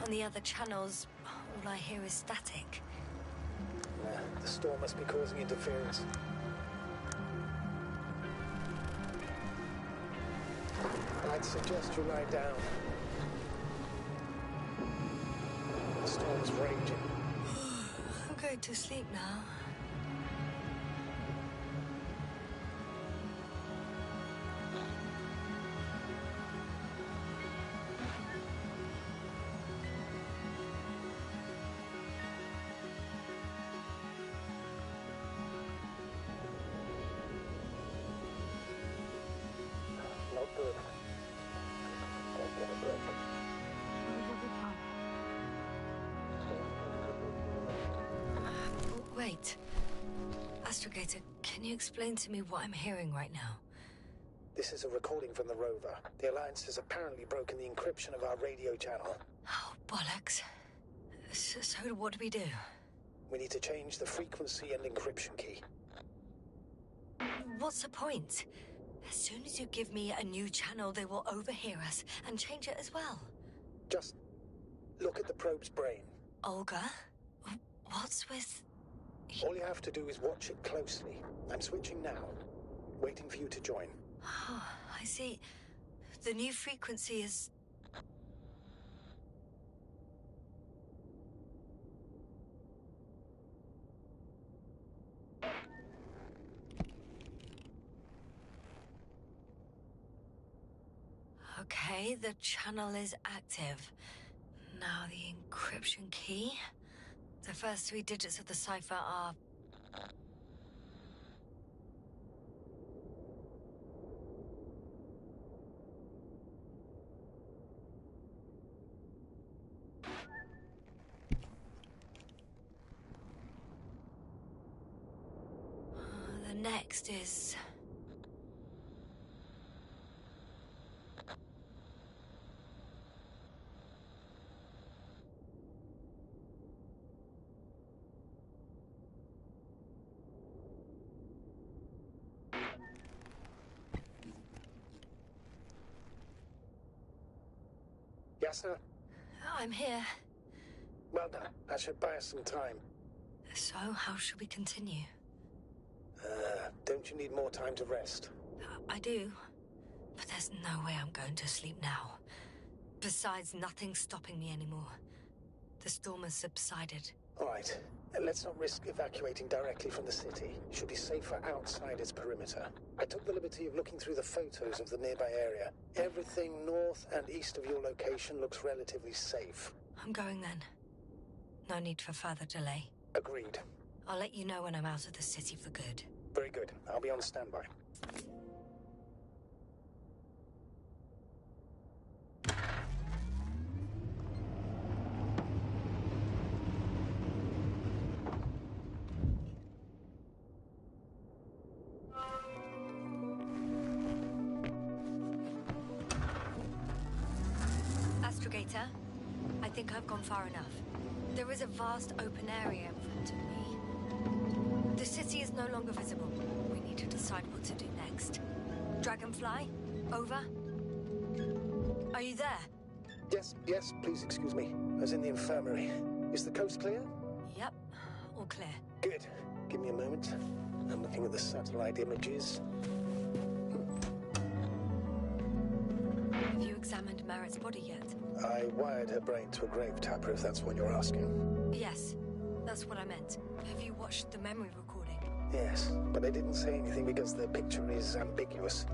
On the other channels, all I hear is static. Yeah, the storm must be causing interference. I'd suggest you lie down. The storm's raging. I'm going to sleep now. Not good. Don't get a break. Wait. Astrogator, can you explain to me what I'm hearing right now? This is a recording from the rover. The Alliance has apparently broken the encryption of our radio channel. Oh, bollocks. So what do we do? We need to change the frequency and encryption key. What's the point? As soon as you give me a new channel, they will overhear us and change it as well. Just look at the probe's brain. Olga? What's with... All you have to do is watch it closely. I'm switching now. Waiting for you to join. Oh, I see. The new frequency is... Okay, the channel is active. Now the encryption key. The first 3 digits of the cipher are... The next is... Yes, sir? I'm here. Well done. That should buy us some time. So, how should we continue? Don't you need more time to rest? I do. But there's no way I'm going to sleep now. Besides, nothing's stopping me anymore. The storm has subsided. All right. Let's not risk evacuating directly from the city. It should be safer outside its perimeter. I took the liberty of looking through the photos of the nearby area. Everything north and east of your location looks relatively safe. I'm going then. No need for further delay. Agreed. I'll let you know when I'm out of the city for good. Very good. I'll be on standby. Astrogator, I think I've gone far enough. There is a vast open area in front of me. The city is no longer visible. We need to decide what to do next. Dragonfly, over. Are you there? Yes, please excuse me. I was in the infirmary. Is the coast clear? Yep, all clear. Good. Give me a moment. I'm looking at the satellite images. Have you examined Merritt's body yet? I wired her brain to a grave tapper, if that's what you're asking. Yes, that's what I meant. Have you watched the memory recording? Yes, but I didn't say anything because the picture is ambiguous.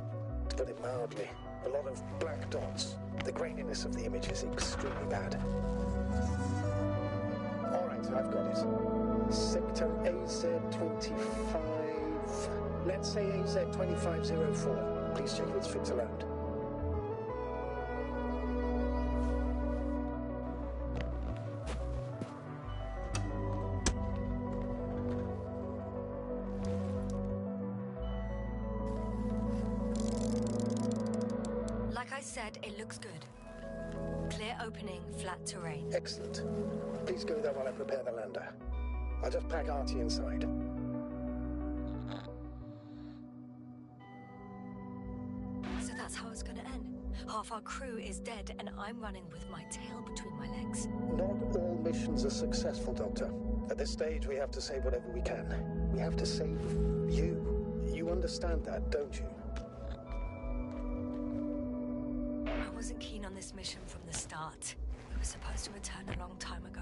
To put it mildly, a lot of black dots. The graininess of the image is extremely bad. All right, I've got it. Sector AZ-25... Let's say AZ-2504. Please check if it's fit around. said, it looks good. Clear opening, flat terrain. Excellent. Please go there while I prepare the lander. I'll just pack Artie inside. So that's how it's gonna end. Half our crew is dead, and I'm running with my tail between my legs. Not all missions are successful, Doctor. At this stage, we have to save whatever we can. We have to save you. You understand that, don't you? I wasn't keen on this mission from the start. We were supposed to return a long time ago.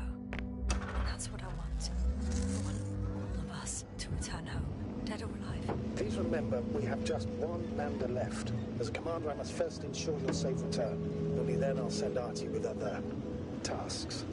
And that's what I want. I want all of us to return home, dead or alive. Please remember, we have just one lander left. As a commander, I must first ensure your safe return. Only then I'll send Artie with other tasks.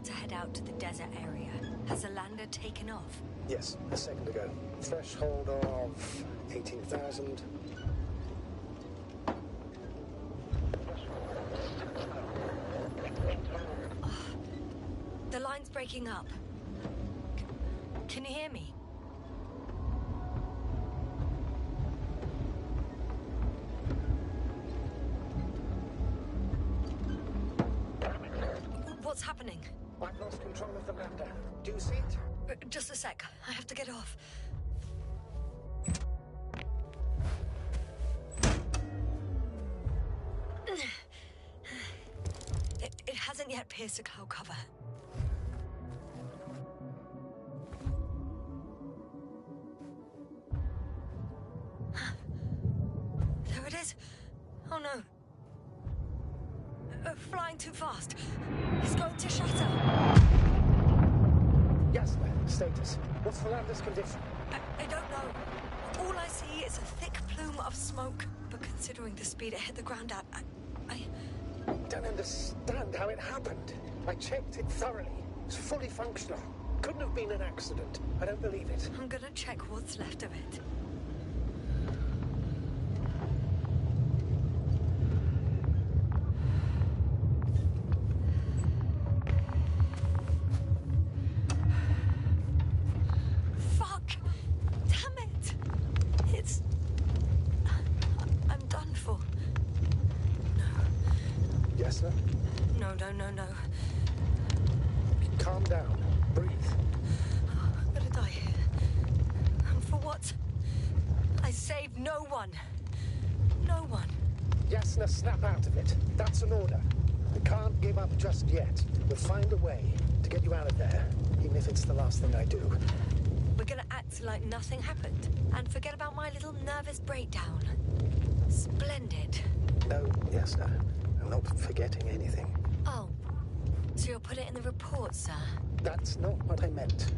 To head out to the desert area. Has the lander taken off? Yes, a second ago. Threshold of 18,000. Oh, the line's breaking up. Can you hear me? What's happening? I've lost control of the lander. Do you see it? Just a sec. I have to get off. It hasn't yet pierced the cloud cover. There it is. Oh no. Flying too fast. It's going to shatter. Yes, ma'am. Status. What's the lander's condition? I don't know. All I see is a thick plume of smoke. But considering the speed it hit the ground at, I don't understand how it happened. I checked it thoroughly. It's fully functional. Couldn't have been an accident. I don't believe it. I'm gonna check what's left of it. No. Calm down. Breathe. I'm gonna die here. And for what? I saved no one. No one. Yasna, snap out of it. That's an order. We can't give up just yet. We'll find a way to get you out of there, even if it's the last thing I do. We're gonna act like nothing happened and forget about my little nervous breakdown. Splendid. No, Yasna. I'm not forgetting anything. Oh. So you'll put it in the report, sir? That's not what I meant.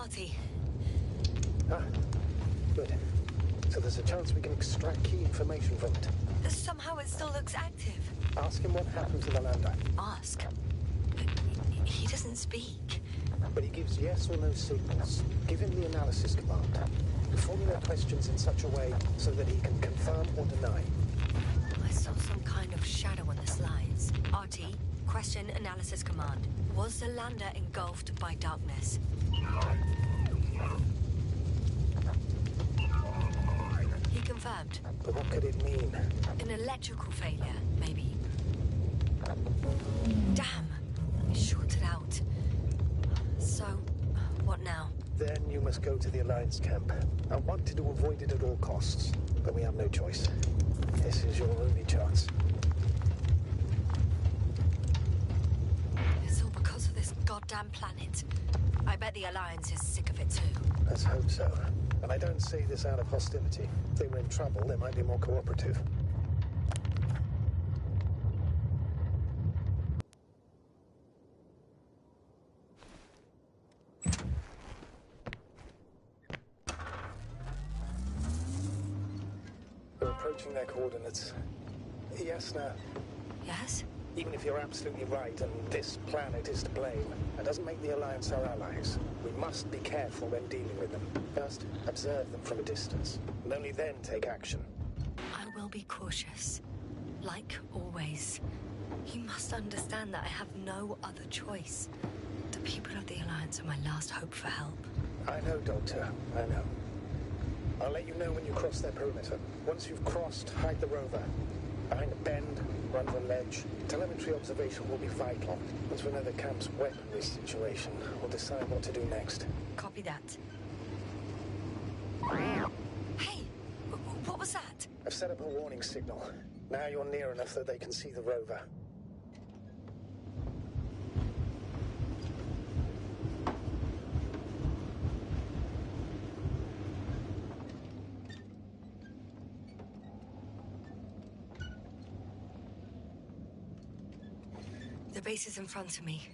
Artie. Ah, good. So there's a chance we can extract key information from it. Somehow it still looks active. Ask him what happened to the lander. Ask? He doesn't speak. But he gives yes or no signals. Give him the analysis command. Formulate questions in such a way so that he can confirm or deny. I saw some kind of shadow on the slides. Artie, question analysis command. Was the lander engulfed by darkness? He confirmed. But what could it mean? An electrical failure, maybe. Damn! It shorted out. So, what now? Then you must go to the Alliance camp. I wanted to avoid it at all costs, but we have no choice. This is your only chance. It's all because of this goddamn planet. I bet the Alliance is sick of it too. Let's hope so. And I don't say this out of hostility. If they were in trouble, they might be more cooperative. We're approaching their coordinates. Yasna, Yes? even if you're absolutely right and this planet is to blame, that doesn't make the Alliance our allies. We must be careful when dealing with them. First, observe them from a distance, and only then take action. I will be cautious. Like always. You must understand that I have no other choice. The people of the Alliance are my last hope for help. I know, Doctor. I know. I'll let you know when you cross their perimeter. Once you've crossed, hide the rover. Behind a bend, run to a ledge. Telemetry observation will be vital. Once we know the camp's weaponry situation, we'll decide what to do next. Copy that. Hey! What was that? I've set up a warning signal. Now you're near enough that they can see the rover. The base is in front of me.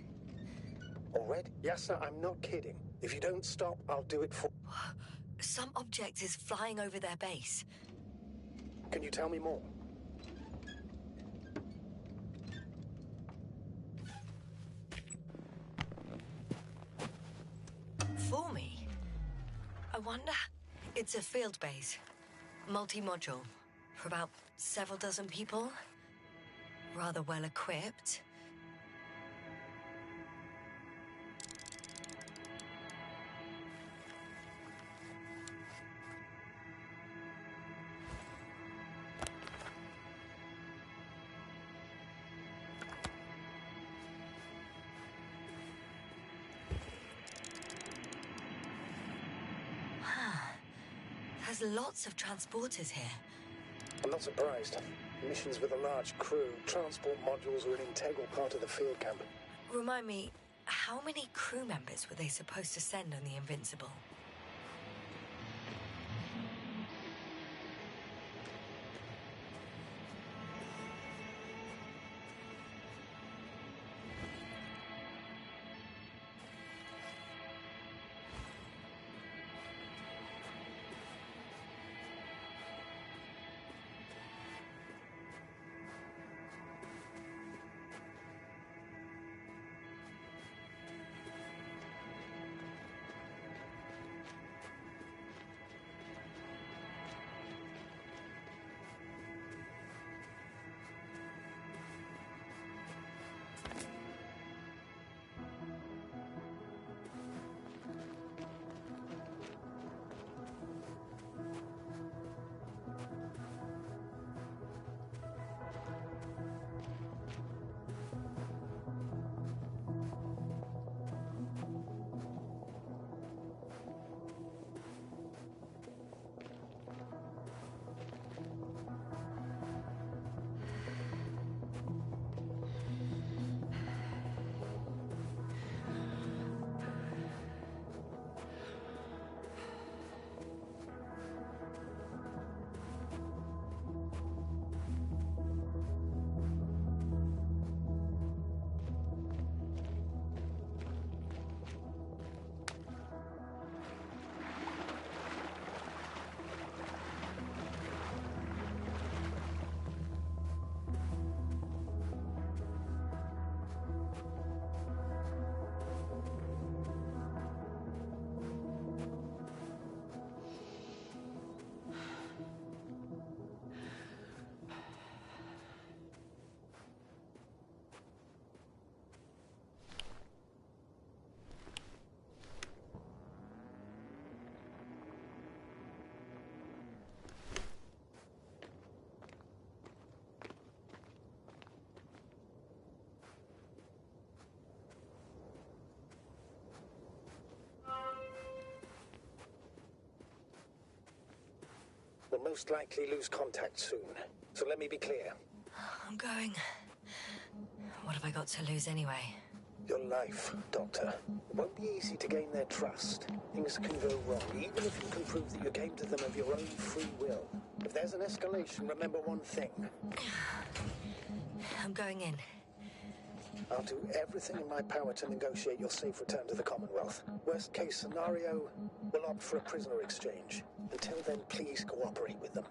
Already? Yasna, I'm not kidding. If you don't stop, I'll do it for... Some object is flying over their base. Can you tell me more? For me? I wonder... It's a field base. Multi-module. For about several dozen people. Rather well equipped. There's lots of transporters here. I'm not surprised. Missions with a large crew, transport modules are an integral part of the field camp. Remind me, how many crew members were they supposed to send on the Invincible? We'll most likely lose contact soon. So let me be clear. I'm going. What have I got to lose anyway? Your life, Doctor. It won't be easy to gain their trust. Things can go wrong, even if you can prove that you came to them of your own free will. If there's an escalation, remember one thing. I'm going in. I'll do everything in my power to negotiate your safe return to the Commonwealth. Worst case scenario, we'll opt for a prisoner exchange. Until then, please cooperate with them.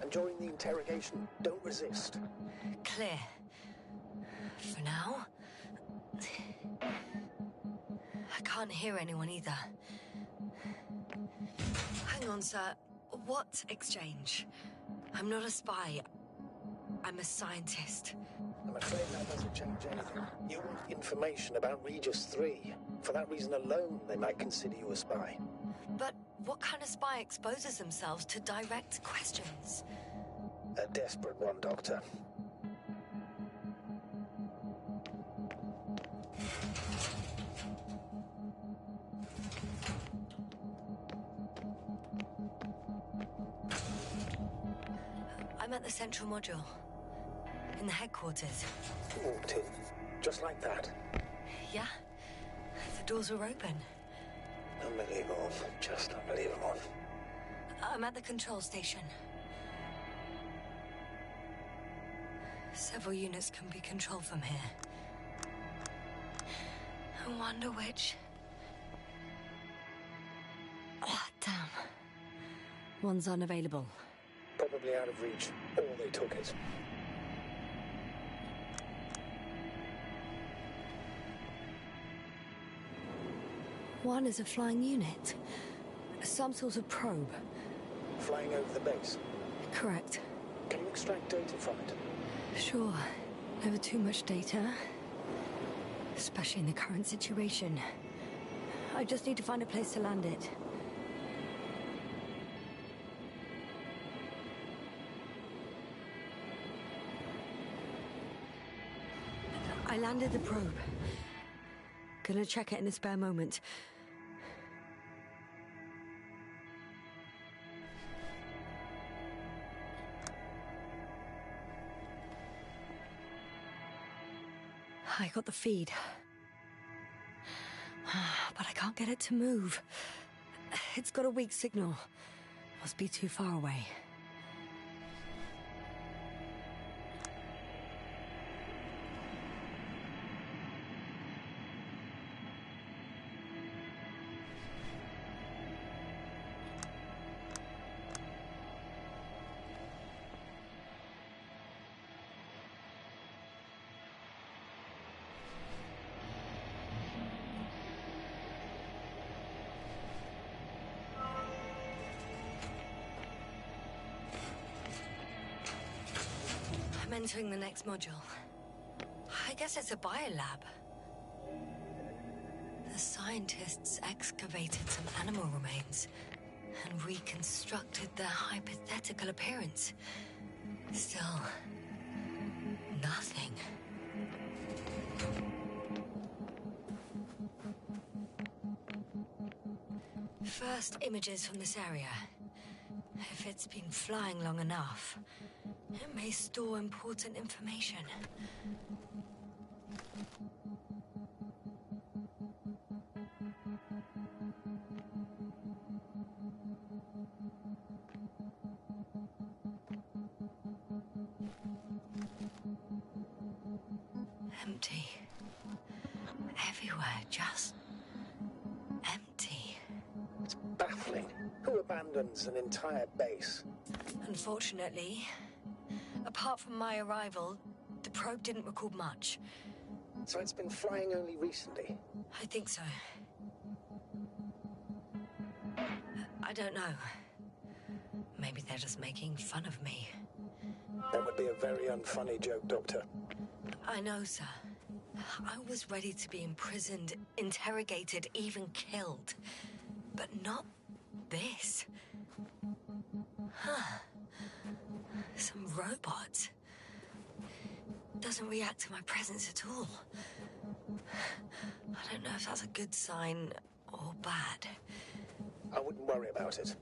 And during the interrogation, don't resist. Clear. For now. I can't hear anyone either. Hang on, sir. What exchange? I'm not a spy. I'm a scientist. I'm afraid that doesn't change anything. You want information about Regis 3. For that reason alone, they might consider you a spy. But what kind of spy exposes themselves to direct questions? A desperate one, Doctor. I'm at the central module. In the headquarters. You walked in, just like that. Yeah? The doors were open. Unbelievable. Just unbelievable. I'm at the control station. Several units can be controlled from here. I wonder which... Ah, damn. One's unavailable. Probably out of reach. Or they took it. One is a flying unit. Some sort of probe. Flying over the base. Correct. Can you extract data from it? Sure. Never too much data. Especially in the current situation. I just need to find a place to land it. I landed the probe. Gonna check it in a spare moment. I got the feed. But I can't get it to move. It's got a weak signal. Must be too far away. I'm entering the next module. I guess it's a biolab. The scientists excavated some animal remains and reconstructed their hypothetical appearance. Still, nothing. First images from this area. If it's been flying long enough, it may store important information. Empty. Everywhere, just empty. It's baffling. Who abandons an entire base? Unfortunately, apart from my arrival, the probe didn't record much. So it's been flying only recently? I think so. I don't know. Maybe they're just making fun of me. That would be a very unfunny joke, Doctor. I know, sir. I was ready to be imprisoned, interrogated, even killed. But not this. Huh. Some robot. Doesn't react to my presence at all. I don't know if that's a good sign or bad. I wouldn't worry about it.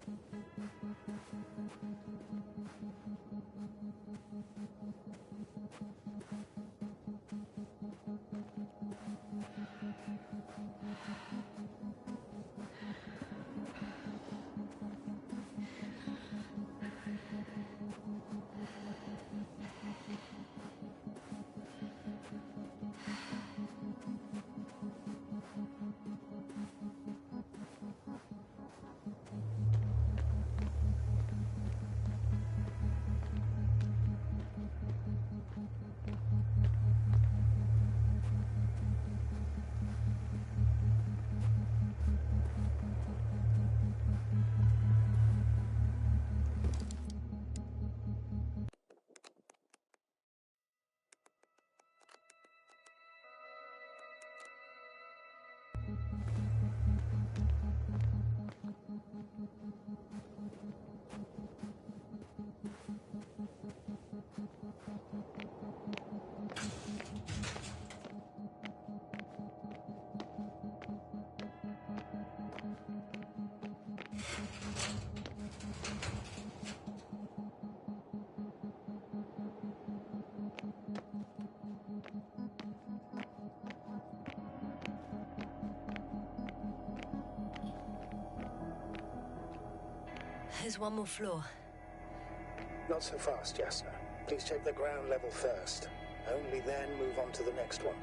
There's one more floor. Not so fast, Jasna. Please check the ground level first. Only then move on to the next one.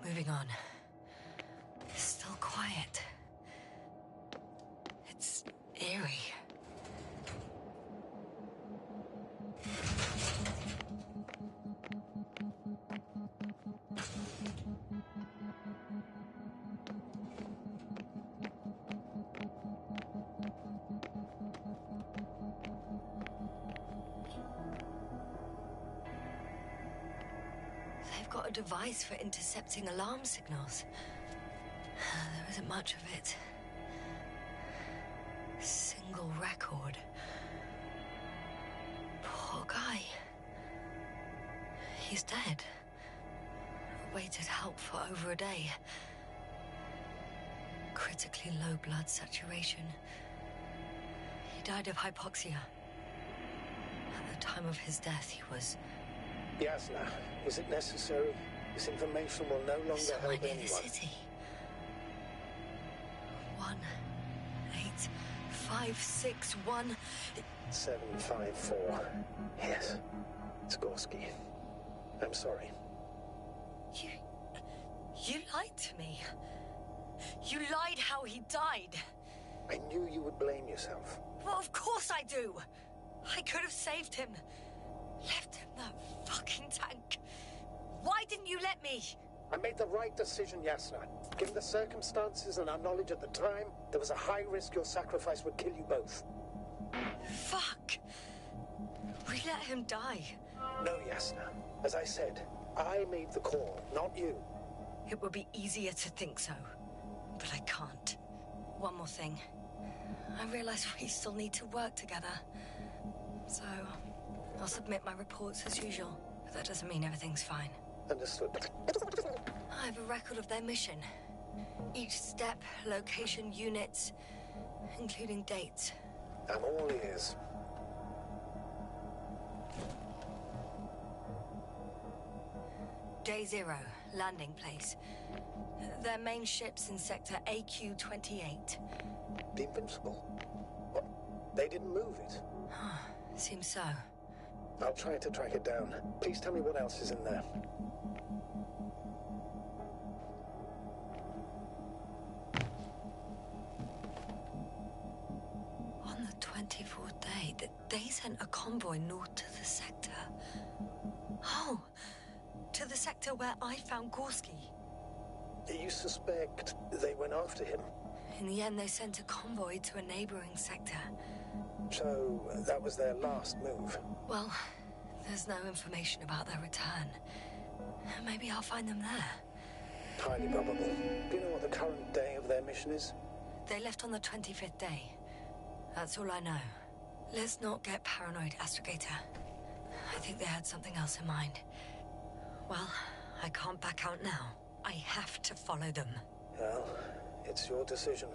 Moving on. Still quiet. It's eerie. They've got a device for intercepting alarm signals. There isn't much of it. Single record. Poor guy. He's dead. Waited help for over a day. Critically low blood saturation. He died of hypoxia. At the time of his death, he was... Jasna, is it necessary? This information will no longer somewhere help near anyone. the city. 18561. 754. Yes. It's Gorski. I'm sorry. You lied to me. You lied how he died. I knew you would blame yourself. Well, of course I do. I could have saved him. Left him that fucking tank. Why didn't you let me? I made the right decision, Jasna. Given the circumstances and our knowledge at the time, there was a high risk your sacrifice would kill you both. Fuck. We let him die. No, Jasna. As I said, I made the call, not you. It would be easier to think so, but I can't. One more thing. I realize we still need to work together. So, I'll submit my reports as usual, but that doesn't mean everything's fine. Understood. I have a record of their mission. Each step, location, units, including dates. I'm all ears. Day 0, landing place. Their main ship's in sector AQ-28. The Invincible? What? They didn't move it? Seems so. I'll try to track it down. Please tell me what else is in there. On the 24th day, they sent a convoy north to the sector. Oh, to the sector where I found Gorski. You suspect they went after him? In the end, they sent a convoy to a neighboring sector. So, that was their last move. Well, there's no information about their return. Maybe I'll find them there. Highly probable. Do you know what the current day of their mission is? They left on the 25th day. That's all I know. Let's not get paranoid, Astrogator. I think they had something else in mind. Well, I can't back out now. I have to follow them. Well, it's your decision.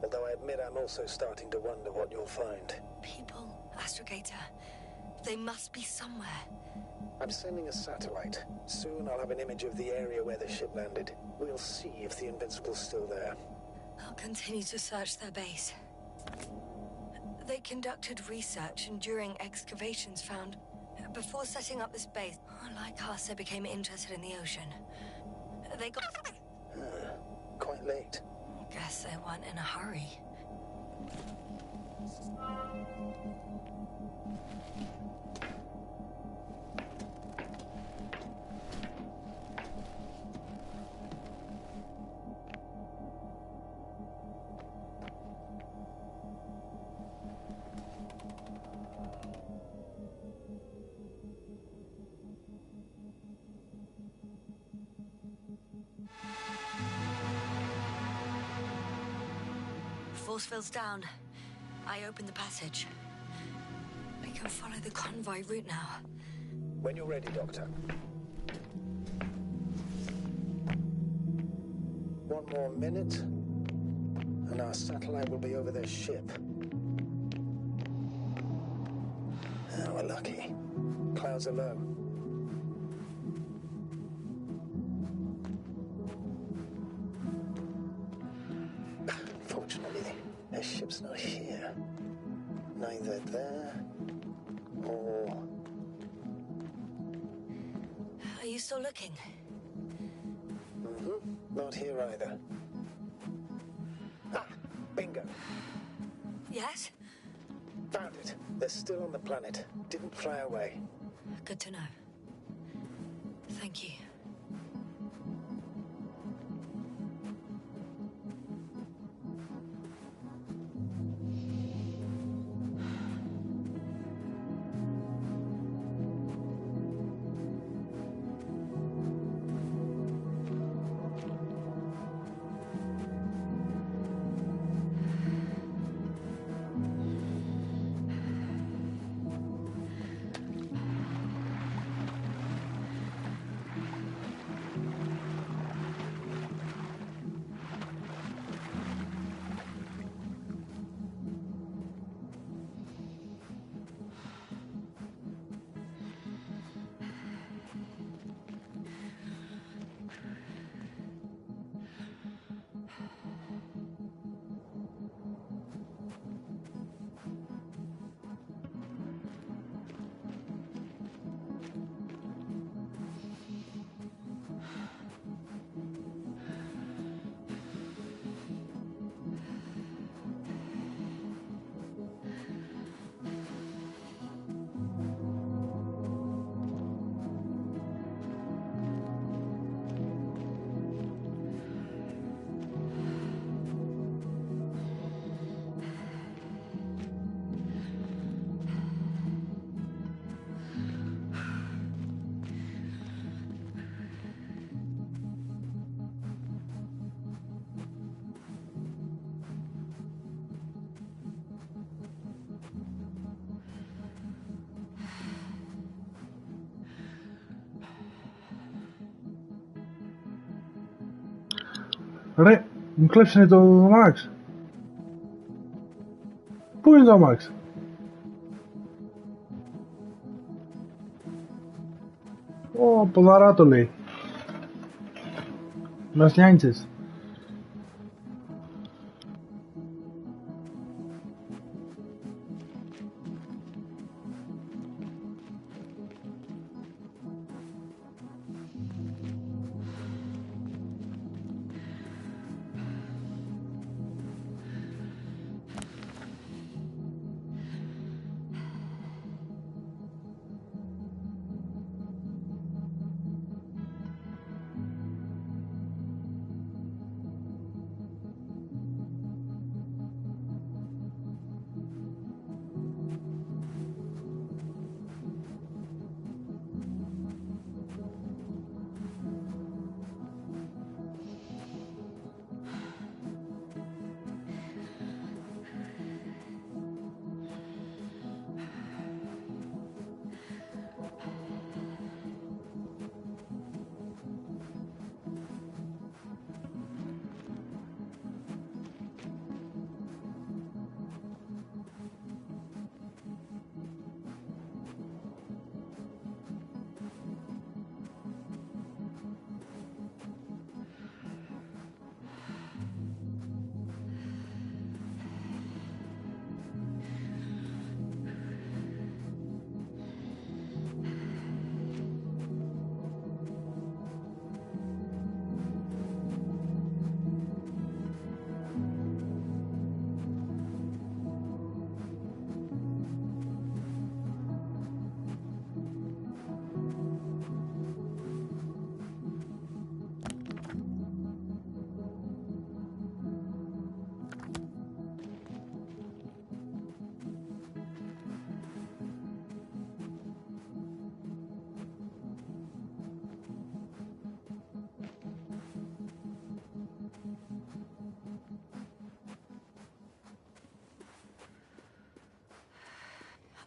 Although I admit I'm also starting to wonder what you'll find. People, Astrogator. They must be somewhere. I'm sending a satellite. Soon I'll have an image of the area where the ship landed. We'll see if the Invincible's still there. I'll continue to search their base. They conducted research and during excavations found... Before setting up this base, like us, they became interested in the ocean. They got... Quite late. Guess they weren't in a hurry. Force field's down. I open the passage. We can follow the convoy route now. When you're ready, Doctor. One more minute, and our satellite will be over their ship. Oh, we're lucky. Clouds are low. Her ship's not here. Neither there or... Are you still looking? Not here either. Ah, bingo. Yes? Found it. They're still on the planet. Didn't fly away. Good to know. Thank you. Ρε, μου κλέψανε το Max. Πού είναι το Max? Ω, ποδαρά το λέει. Μας νιάνιτσες.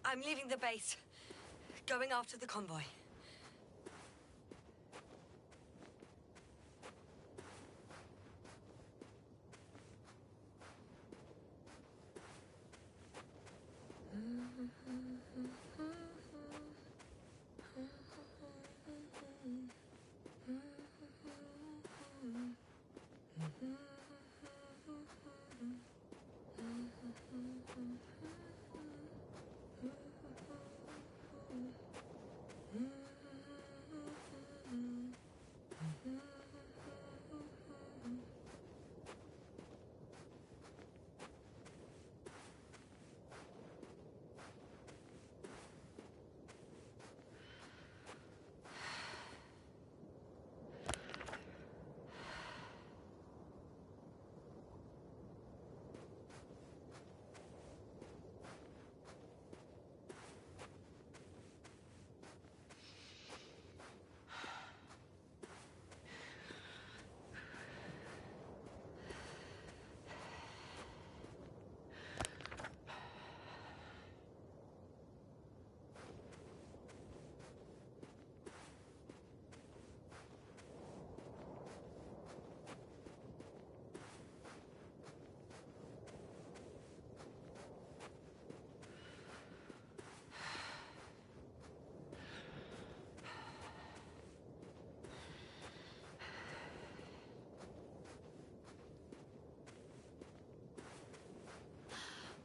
I'm leaving the base. Going after the convoy.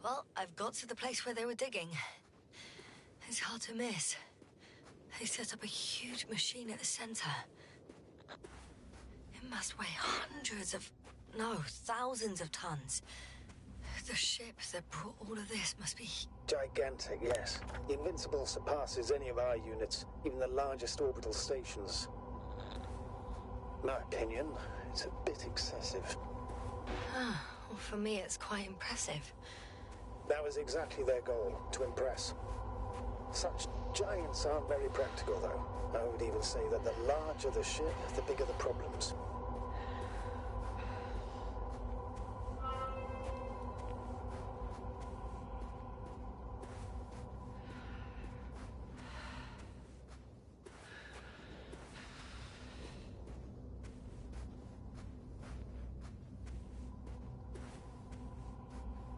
Well, I've got to the place where they were digging. It's hard to miss. They set up a huge machine at the center. It must weigh thousands of tons. The ship that brought all of this must be... Gigantic, yes. The Invincible surpasses any of our units, even the largest orbital stations. In my opinion, it's a bit excessive. Ah, well, for me it's quite impressive. That was exactly their goal, to impress. Such giants aren't very practical, though. I would even say that the larger the ship, the bigger the problems.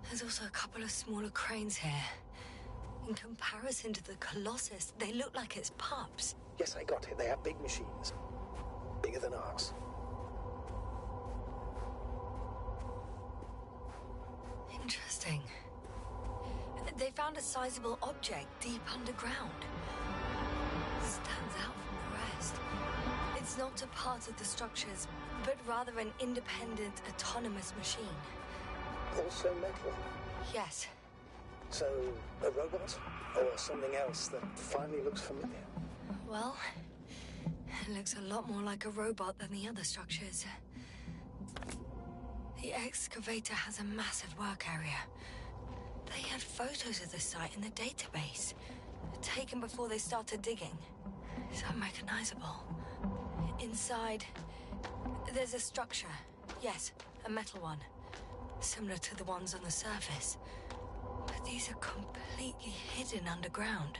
There's also a couple of smaller cranes here. In comparison to the Colossus, they look like it's pups. Yes, I got it. They have big machines. Bigger than ours. Interesting. They found a sizable object deep underground. Stands out from the rest. It's not a part of the structures, but rather an independent, autonomous machine. Also metal. Yes. So, a robot? Or something else that finally looks familiar? Well, it looks a lot more like a robot than the other structures. The excavator has a massive work area. They had photos of the site in the database, taken before they started digging. It's unrecognizable. Inside, there's a structure. Yes, a metal one. Similar to the ones on the surface. But these are completely hidden underground.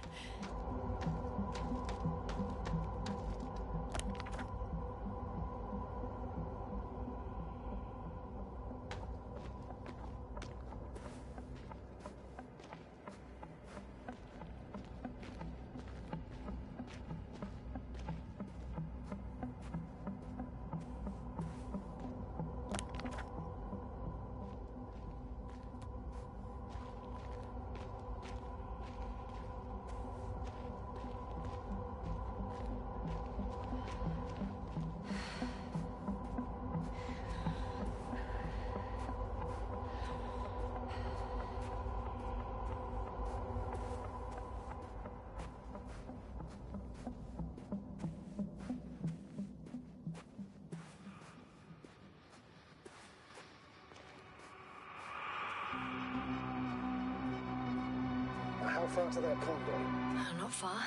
How far to that convoy? Not far.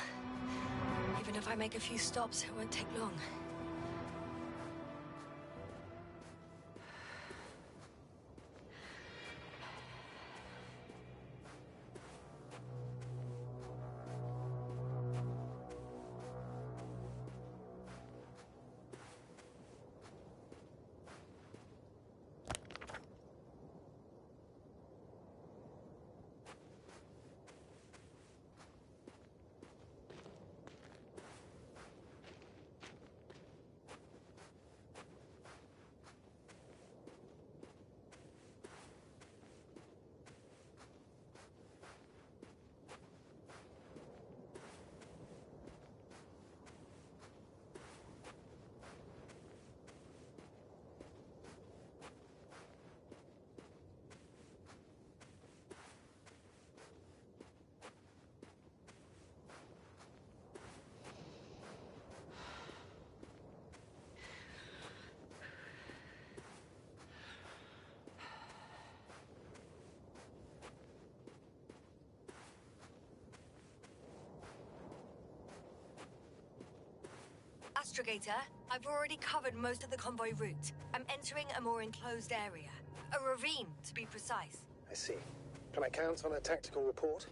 Even if I make a few stops, it won't take long. Astrogator, I've already covered most of the convoy route. I'm entering a more enclosed area. A ravine, to be precise. I see. Can I count on a tactical report?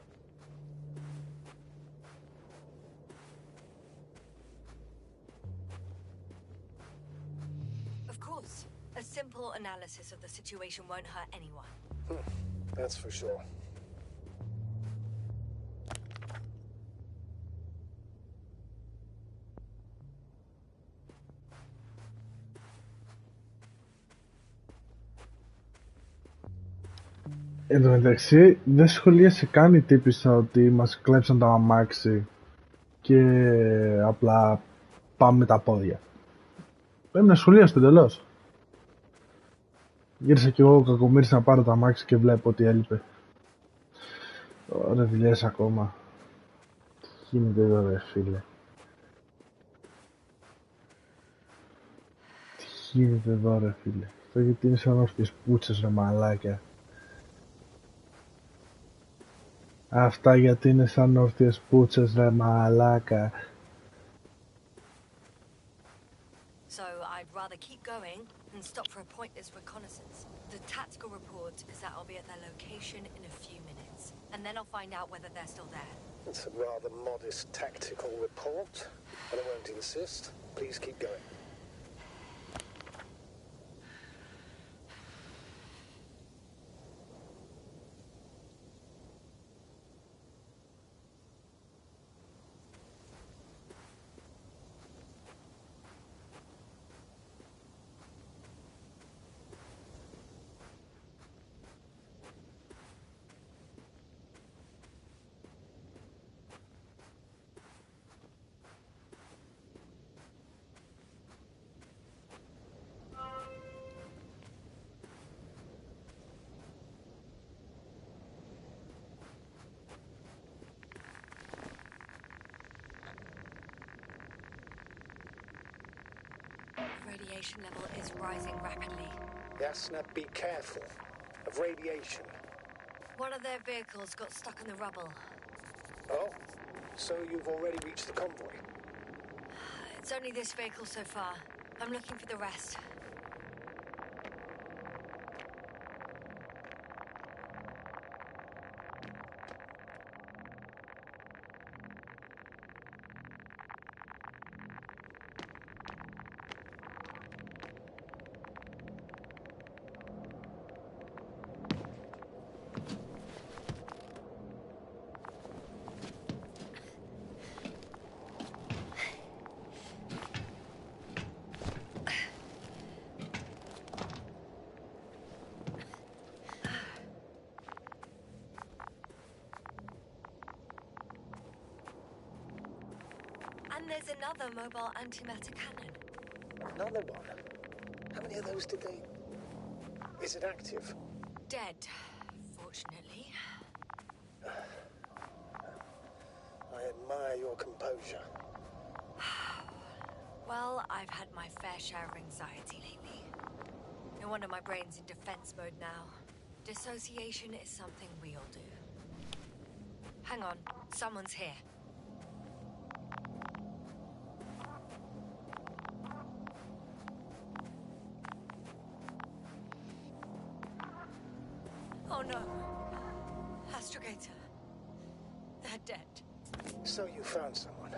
Of course. A simple analysis of the situation won't hurt anyone. That's for sure. Εν τω μεταξύ, δεν σχολίασε καν η τύπισσα ότι μας κλέψαν το αμάξι και απλά πάμε με τα πόδια. Πρέπει να σχολίασε το εντελώς. Γύρισα κι εγώ κακομοίρης να πάρω το αμάξι και βλέπω ότι έλειπε. Ωραία δουλειές ακόμα. Τι γίνεται εδώ ρε φίλε. Τι γίνεται εδώ ρε φίλε. Αυτό γιατί είναι σαν όρθιες πούτσες ρε μαλάκια. Αυτά γιατί είναι σαν όρθιες πούτσες ρε μαλάκα. So I'd rather keep going and stop for a pointless reconnaissance. The tactical report is that I'll be at their location in a few minutes, and then I'll find out whether they're still there. It's a rather modest tactical report, but I won't insist. Please keep going. Radiation level is rising rapidly. Yasna, be careful of radiation. One of their vehicles got stuck in the rubble. Oh, so you've already reached the convoy? It's only this vehicle so far. I'm looking for the rest. And there's another mobile antimatter cannon. Another one? How many of those did they... Is it active? Dead, fortunately. I admire your composure. Well, I've had my fair share of anxiety lately. No wonder my brain's in defense mode now. Dissociation is something we all do. Hang on, someone's here. Oh no. Astrogator. They're dead. So you found someone.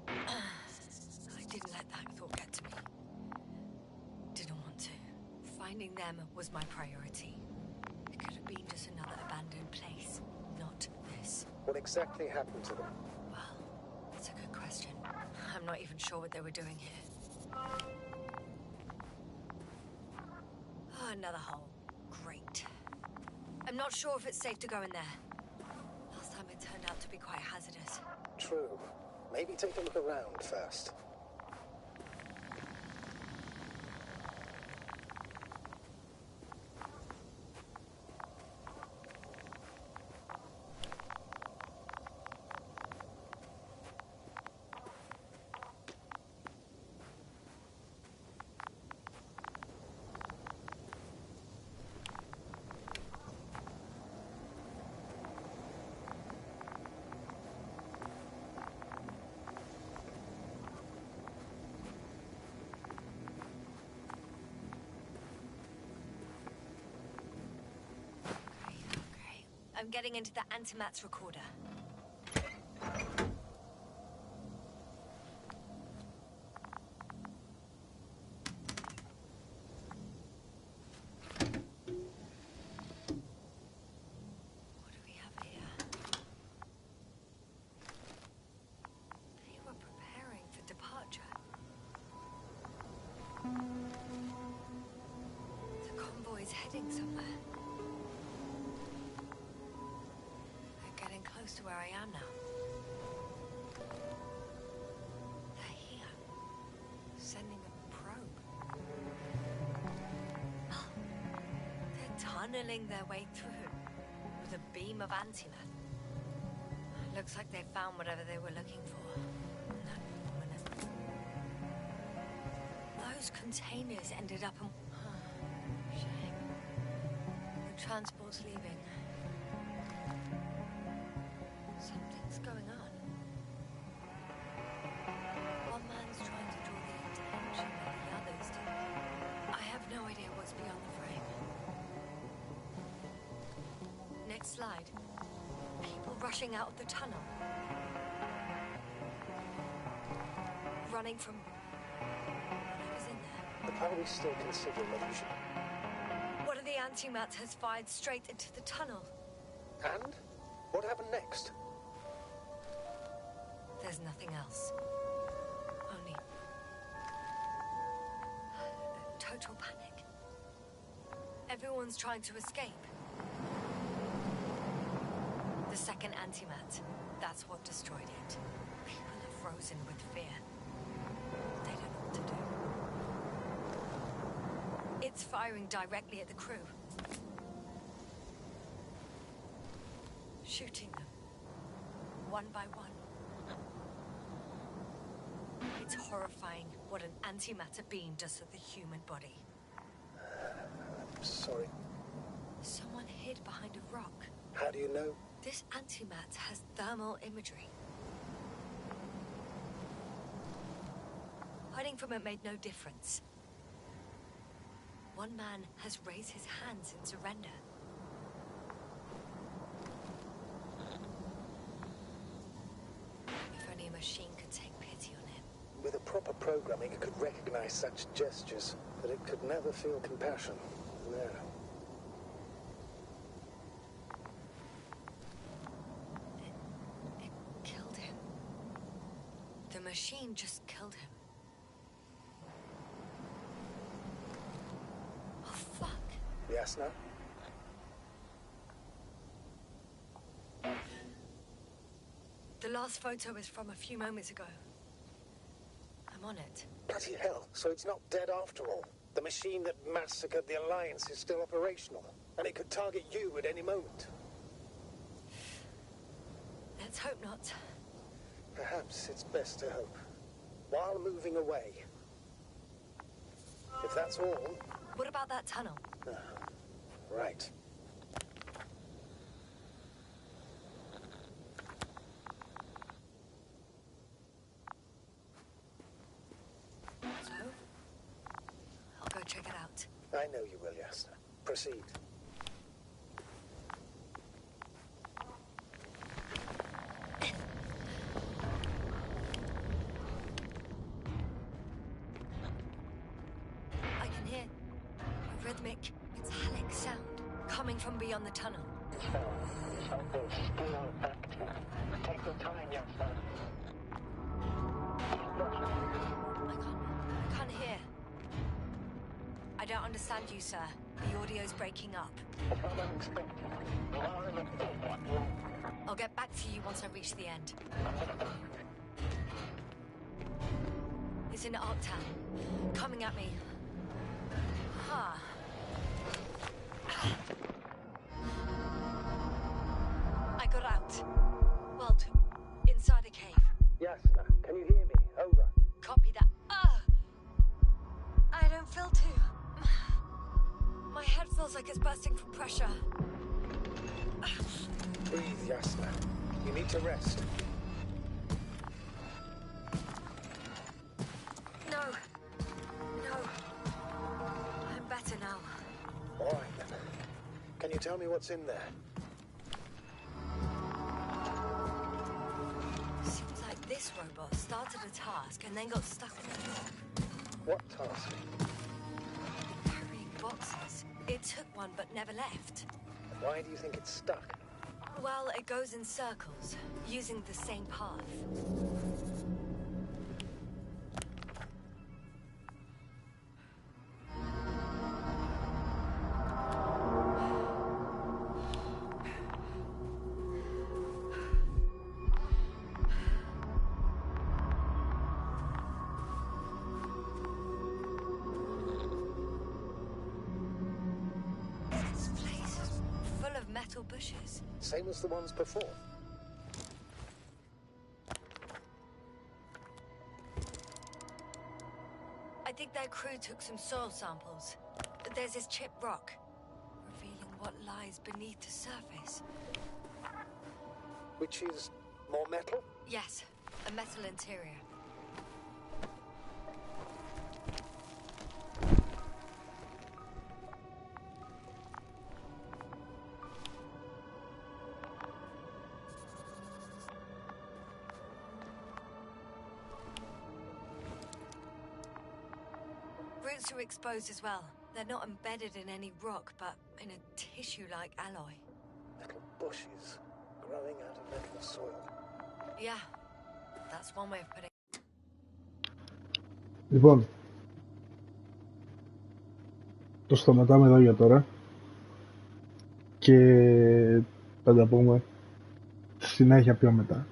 I didn't let that thought get to me. Didn't want to. Finding them was my priority. It could have been just another abandoned place, not this. What exactly happened to them? Well, that's a good question. I'm not even sure what they were doing here. Oh, another hole. Great. I'm not sure if it's safe to go in there. Last time it turned out to be quite hazardous. True. Maybe take a look around first. I'm getting into the antimat's recorder. What do we have here? They were preparing for departure. heading somewhere. They're getting close to where I am now. They're here. Sending a probe. Oh, they're tunneling their way through with a beam of antimatter. Looks like they found whatever they were looking for. Those containers ended up in... Shame. The transport's leaving. Something's going on. One man's trying to draw the attention of the others to... I have no idea what's beyond the frame. Next slide. People rushing out of the tunnel. Running from... whatever's in there. The power we still consider illusion. One of the antimats has fired straight into the tunnel. And? What happened next? There's nothing else. Only... total panic. Everyone's trying to escape. The second antimat, that's what destroyed it. People are frozen with fear. They don't know what to do. It's firing directly at the crew. Shooting them. One by one. It's horrifying what an antimatter beam does to the human body. I'm sorry. Someone hid behind a rock. How do you know? This antimat has thermal imagery. Hiding from it made no difference. One man has raised his hands in surrender. If only a machine could take pity on him. With a proper programming, it could recognize such gestures, but it could never feel compassion. No. It killed him. The machine just killed him. Oh, fuck. Jasna? The last photo is from a few moments ago. I'm on it. Bloody hell, so it's not dead after all. The machine that massacred the Alliance is still operational, and it could target you at any moment. Let's hope not. Perhaps it's best to hope. While moving away. If that's all... What about that tunnel? Right. So? I'll go check it out. I know you will, Jasna. Proceed. I can hear a rhythmic, metallic sound coming from beyond the tunnel. Something's still active. Take your time, Jasna. I can't hear. I don't understand you, sir. The audio's breaking up. It's not unexpected. You are in a big one. I'll get back to you once I reach the end. It's in Arktown. Coming at me. Ah. I got out. Well, inside a cave. Jasna, can you hear me? Over. Copy that. I don't feel too... My head feels like it's bursting from pressure. Breathe, Jasna. You need to rest. No. I'm better now. All right, then. Can you tell me what's in there? Seems like this robot started a task and then got stuck on the job. What task? Carrying boxes. It took one but never left. Why do you think it's stuck? Well, it goes in circles, using the same path. metal bushes. Same as the ones before. I think their crew took some soil samples. There's this chipped rock, revealing what lies beneath the surface. Which is more metal? Yes, a metal interior. Roots are exposed as well. They're not embedded in any rock, but in a tissue-like alloy. Little bushes growing out of metal soil. Yeah, that's one way of putting it. Λοιπόν, το σταματάμε εδώ για τώρα και θα τα πούμε στη συνέχεια πιο μετά.